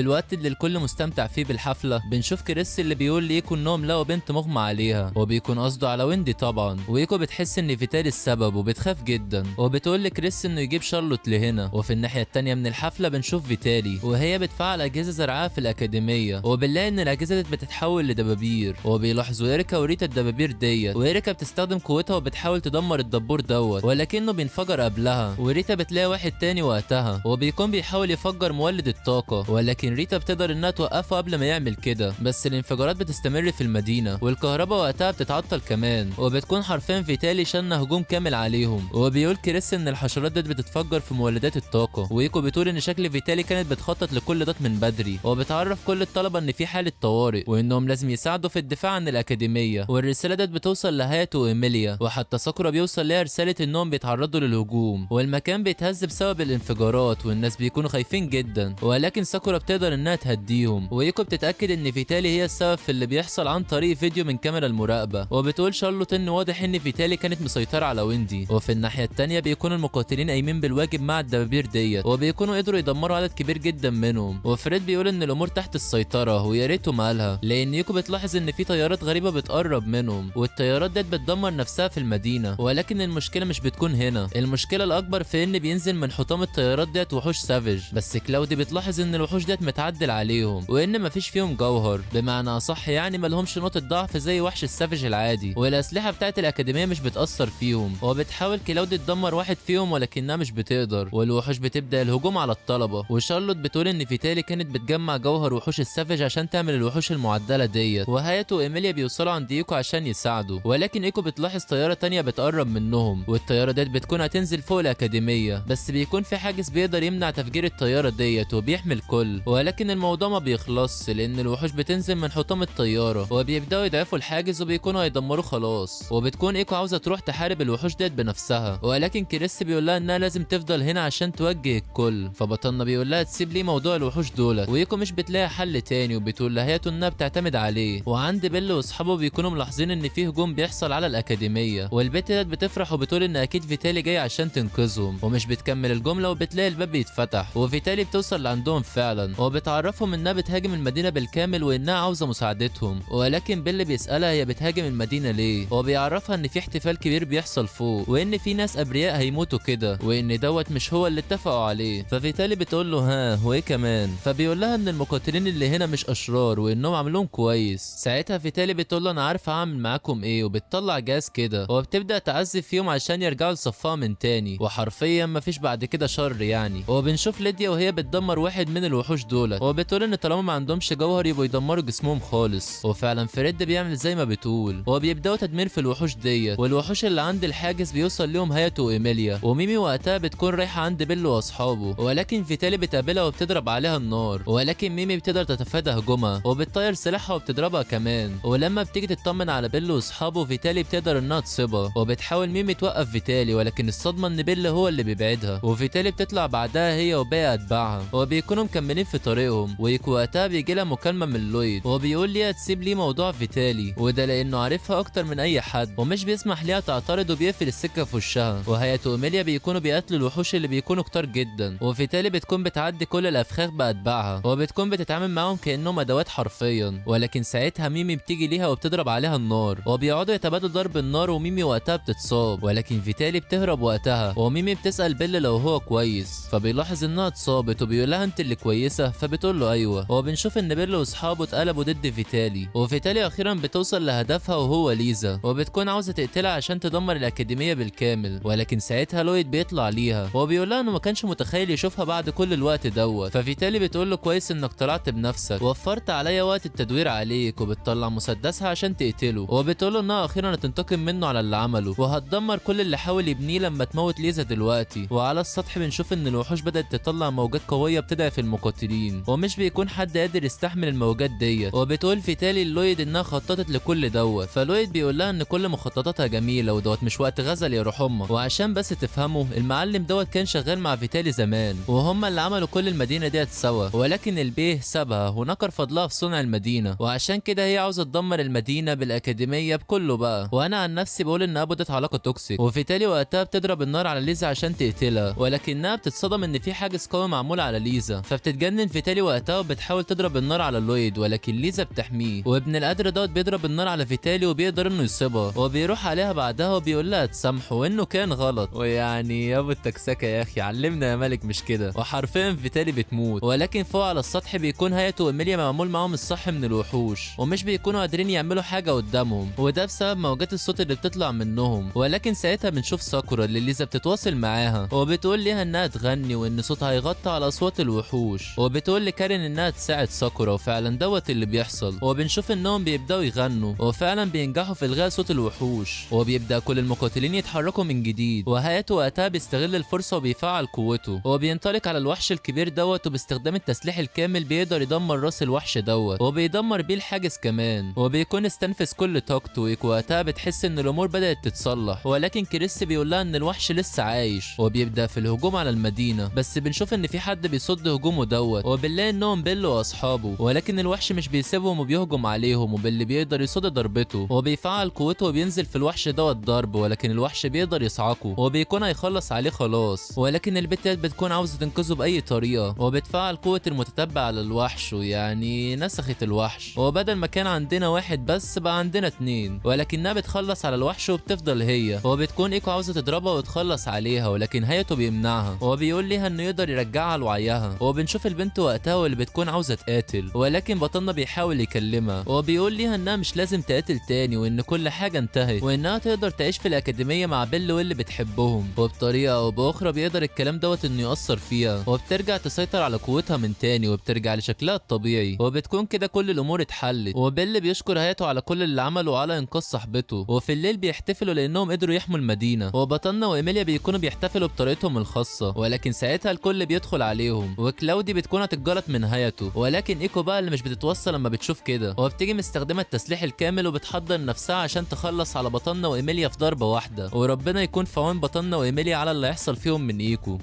الوقت اللي الكل مستمتع فيه بالحفله بنشوف كريس اللي بيقول ليكو انهم لقوا بنت مغمى عليها، وبيكون قصده على ويندي طبعا. ويكو بتحس ان فيتالي السبب وبتخاف جدا، وبتقول لكريس انه يجيب شارلوت لهنا. وفي الناحيه التانيه من الحفله بنشوف فيتالي وهي بتفعل اجهزه زرعاء في الاكاديميه، وبنلاقي ان الاجهزه دي بتتحول لدبابير، وبيلاحظوا إيريكا وريتا الدبابير ديت، وإيريكا بتستخدم قوتها وبتحاول تدمر الدبور دوت، ولكنه بينفجر قبلها. وريتا بتلاقي واحد تاني وقتها وبيكون بيحاول يفجر مولد الطاقه، ولكن ريتا بتقدر انها توقفه قبل ما يعمل كده، بس الانفجارات بتستمر في المدينه، والكهرباء وقتها بتتعطل كمان، وبتكون حرفيا فيتالي شن هجوم كامل عليهم. وبيقول كريس ان الحشرات دي بتتفجر في مولدات الطاقه، ويكو بتقول ان شكل فيتالي كانت بتخطط لكل ده من بدري، وبتعرف كل الطلبه ان في حاله طوارئ وانهم لازم يساعدوا في الدفاع عن الاكاديميه. والرساله دي بتوصل لهايتو وايميليا، وحتى ساكورا بيوصل ليها رساله انهم بيتعرضوا للهجوم، والمكان بيتهز بسبب الانفجارات والناس بيكونوا خايفين جدا، ولكن ساكورا بتقدر انها تهديهم. ويكو بتتاكد ان فيتالي هي السبب في اللي بيحصل عن طريق فيديو من كاميرا المراقبه، وبتقول شارلوت ان واضح ان فيتالي كانت مسيطره على ويندي. وفي الناحيه الثانيه بيكون المقاتلين قايمين بالواجب مع الدبابير ديت، وبيكونوا قدروا يدمروا عدد كبير جدا منهم. وفريد بيقول ان الامور تحت السيطره ويا ريته مالها، لان يوكو بتلاحظ ان في طيارات غريبه بتقرب منهم، والطيارات ديت بتدمر نفسها في المدينه. ولكن المشكله مش بتكون هنا، المشكله الاكبر في ان بينزل من حطام الطيارات ديت وحوش سافيج، بس كلاودي بتلاحظ ان الوحوش ديت متعدل عليهم وان مفيش فيهم جوهر، بمعنى اصح يعني ملهمش نقطه ضعف زي وحش السافيج العادي، والاسلحه بتاعت الاكاديميه مش بتاثر فيهم. وبتحاول كلاودي تدمر واحد فيهم ولكنها مش بتقدر، والوحوش بتبدا الهجوم على الطلبه. وشارلوت بتقول ان فيتالي كانت بتجمع جوهر وحوش السافيج عشان تعمل الوحوش المعدله ديت، وهايتو وايميليا بيوصلوا عند ايكو عشان يساعدوا، ولكن ايكو بتلاحظ طياره تانية بتقرب منهم، والطياره ديت بتكون هتنزل فوق الاكاديميه، بس بيكون في حاجز بيقدر يمنع تفجير الطياره ديت وبيحمي الكل. ولكن الموضوع ما بيخلصش لان الوحوش بتنزل من حطام الطياره وبيبداوا يضعفوا الحاجز وبيكونوا هيدمروه خلاص. وبتكون ايكو عاوزه تروح تحارب الوحوش ديت بنفسها، ولكن كريس بيقول لها انها لازم تفضل هنا عشان توجه الكل، فبطلنا بيقول لها تسيب لي موضوع الوحوش دولت. وايكو مش بتلاقي حل تاني وبتقول لهايتو انها بتعتمد عليه. وعند بيل واصحابه بيكونوا ملاحظين ان في هجوم بيحصل على الاكاديميه، والبت ديت بتفرح وبتقول ان اكيد فيتالي جاي عشان تنقذهم، ومش بتكمل الجمله وبتلاقي الباب بيتفتح وفيتالي بتوصل لعندهم فعلا، وبتعرفهم انها بتهاجم المدينه بالكامل وانها عاوزه مساعدتهم. ولكن بيل بيسالها هي بتهاجم المدينه ليه، وبيعرفها ان في احتفال كبير بيحصل فوق وان في ناس ابرياء هيموتوا كده، وان دوت مش هو اللي اتفقوا عليه. ففيتالي بتقول له ها وايه كمان، فبيقول لها ان المقاتلين اللي هنا مش اشرار وانهم عاملهم كويس. ساعتها فيتالي بتقول له انا عارفه هعمل معاكم ايه، وبتطلع جاز كده وبتبدا تعذب فيهم عشان يرجعوا لصفها من تاني، وحرفيا مفيش بعد كده شر يعني. وبنشوف ليديا وهي بتدمر واحد من الوحوش دولت، وبتقول ان طالما ما عندهمش جوهر يبقوا يدمروا جسمهم خالص. وفعلا فريد بيعمل زي ما بتقول، وبيبداوا تدمير في الوحوش ديت، والوحوش اللي عند الحاجز بيوصل لهم هايتو وايميليا. وميمي وقتها بتكون رايحه عند بيل واصحابه، ولكن فيتالي بتقابلها وبتضرب عليها النار، ولكن ميمي بتقدر تتفادى هجومها وبتطير سلاحها وبتضربها كمان. ولما بتيجي تطمن على بيل واصحابه فيتالي بتقدر انها تصيبها، وبتحاول ميمي توقف فيتالي، ولكن الصدمه ان بيل هو اللي بيبعدها، وفيتالي بتطلع بعدها هي وباقي اتباعها، وبيكونوا مكملين في طريقهم. ويكو وقتها بيجي لها مكالمه من لويد وبيقول ليها تسيب لي موضوع فيتالي، وده لانه عارفها اكتر من اي حد ومش بيسمح ليها تعترض وبيقفل السكه في وشها. وهايتو وايميليا بيكونوا بيقتلوا الوحوش اللي بيكونوا كتار جدا، وفيتالي بتكون بتعدي كل الافخاخ باتباعها وبتكون بتتعامل معاهم كانهم ادوات حرفيا. ولكن ساعتها ميمي بتيجي ليها وبتضرب عليها النار، وبيقعدوا بيتبادلوا ضرب النار وميمي وقتها بتتصاب، ولكن فيتالي بتهرب وقتها وميمي بتسأل بيل لو هو كويس، فبيلاحظ انها اتصابت وبيقول لها انت اللي كويسه، فبتقول له ايوه. وبنشوف ان بيل واصحابه اتقلبوا ضد فيتالي، وفيتالي اخيرا بتوصل لهدفها وهو ليزا، وبتكون عاوزه تقتلها عشان تدمر الاكاديميه بالكامل، ولكن ساعتها لويد بيطلع ليها وبيقول لها انه ما كانش متخيل يشوفها بعد كل الوقت دوت. ففيتالي بتقول له كويس انك طلعت بنفسك، وفرت عليا وقت التدوير عليك، وبتطلع مسدسها عشان تقتله، وبتقول له انها اخيرا هتنتقم منه على اللي عمله وهتدمر كل اللي حاول يبنيه لما تموت ليزا دلوقتي. وعلى السطح بنشوف ان الوحوش بدأت تطلع موجات قويه بتضعف المقاتلين، ومش بيكون حد قادر يستحمل الموجات ديت. وبتقول فيتالي لويد انها خططت لكل دوت، فلويد بيقول لها ان كل مخططاتها جميله ودوت مش وقت غزل يا روح امك. وعشان بس تفهموا، المعلم دوت كان شغال مع فيتالي زمان، وهما اللي عملوا كل المدينه ديت سوا، ولكن البيه سابها ونكر فضلها في صنع المدينه، وعشان كده هي عاوزه تدمر المدينه بالاكاديميه بكله بقى. وانا عن نفسي بقول انها بدت علاقه توكسيك، وفيتالي وقتها بتضرب النار على ليزا عشان تقتلها، ولكنها بتتصدم ان في حاجز قوي معمول على ليزا، فبتتجنن فيتالي وقتها وبتحاول تضرب النار على لويد، ولكن ليزا بتحميه، وابن القدر دوت بيضرب النار على فيتالي وبيقدر انه يصيبها، وبيروح عليها بعدها وبيقول لها تسامحه وانه كان غلط. ويعني يا ابو التكسكه يا اخي علمنا يا ملك مش كده. وحرفيا فيتالي بتموت، ولكن فوق على السطح بيكون هايتو وإيميليا معمول معاهم الصح من الوحوش، ومش بيكونوا قادرين يعملوا حاجه قدامهم، وده بسبب موجات الصوت اللي بتطلع منهم. ولكن ساعتها بنشوف ساكورا اللي ليزا بتتواصل معاها، وبتقول ليها انها تغني وان صوتها هيغطي على اصوات الوحوش، وبتقول لكارين انها تساعد ساكورا، وفعلا دوت اللي بيحصل. وبنشوف انهم بيبداوا يغنوا وفعلا بينجحوا في الغاء صوت الوحوش، وبيبدا كل المقاتلين يتحركوا من جديد. وهايتو وقتها بيستغل الفرصه وبيفعل قوته، وبينطلق على الوحش الكبير دوت، وباستخدام التسليح الكامل بيقدر يدمر راس الوحش دوت، وبيدمر بيه الحاجز كمان، وبيكون استنفذ كل طاقته. وقتها بتحس ان الامور بدات تتصلح، ولكن كريس بيقول لها ان الوحش لسه عايش، وبيبدا في الهجوم على المدينه. بس بنشوف ان في حد بيصد هجومه دوت، وبنلاقي انهم بيل واصحابه، ولكن الوحش مش بيسيبهم وبيهجم عليهم، وباللي بيقدر يصد ضربته، وبيفعل قوته وبينزل في الوحش دوت ضرب، ولكن الوحش بيقدر يصعقه وبيكون هيخلص عليه خلاص. ولكن البت بتكون عاوزه تنقذه باي طريقه، وبتفعل قوه المتتبع على الوحش، ويعني نسخت الوحش، وبدل ما كان عندنا واحد بس بقى عندنا اتنين. ولكنها بتخلص على الوحش وبتفضل هي، وبتكون ايكو عاوزه تضربها وتخلص عليها، ولكن هايتو بيمنعها وبيقول ليها انه يقدر يرجعها لوعيها. وبنشوف البنت وقتها واللي بتكون عاوزه تقاتل، ولكن بطلنا بيحاول يكلمها وبيقول ليها انها مش لازم تقاتل تاني، وان كل حاجه انتهت، وانها تقدر تعيش في الاكاديميه مع بيل واللي بتحبهم. وبطريقه او باخرى بيقدر الكلام دوت انه ياثر فيها، وبترجع تسيطر على قوتها من تاني، وبترجع لشكلها الطبيعي، وبتكون كده كل الامور اتحلت. وبيل بيشكر هايتو على كل اللي عمله على انقاذ صاحبته، وفي الليل بيحتفلوا لانهم قدروا يحموا المدينه. وبطلنا وايميليا بيكونوا بيحتفلوا بطريقتهم الخاصه، ولكن ساعتها الكل بيدخل عليهم، وكلاودي بتكون هتتجلط من هايتو، ولكن ايكو بقى اللي مش بتتوصل لما بتشوف كده، وبتيجي مستخدمه التسليح الكامل وبتحضر نفسها عشان تخلص على بطلنا وايميليا في ضربه واحده. وربنا يكون في عون بطلنا وايميليا على اللي هيحصل فيهم من ايكو.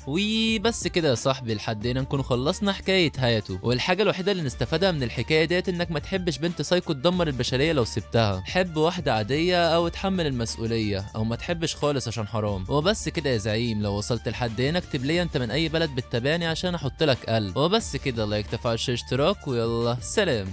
وبس كده يا صاحبي، لحد هنا نكون خلصنا حكايه هايتو. والحاجه الوحيده اللي نستفادها من الحكايه ديت انك ما تحبش بنت سايكو تدمر البشريه لو سبتها، حب واحده عاديه او تحمل المسؤوليه، او ما تحبش خالص عشان حرام. وبس كده يا زعيم، لو وصلت لحد هنا اكتب لي انت من اي بلد بتتابعني عشان احط لك قلب. وبس كده، لايك تفعل اشتراك، ويلا سلام.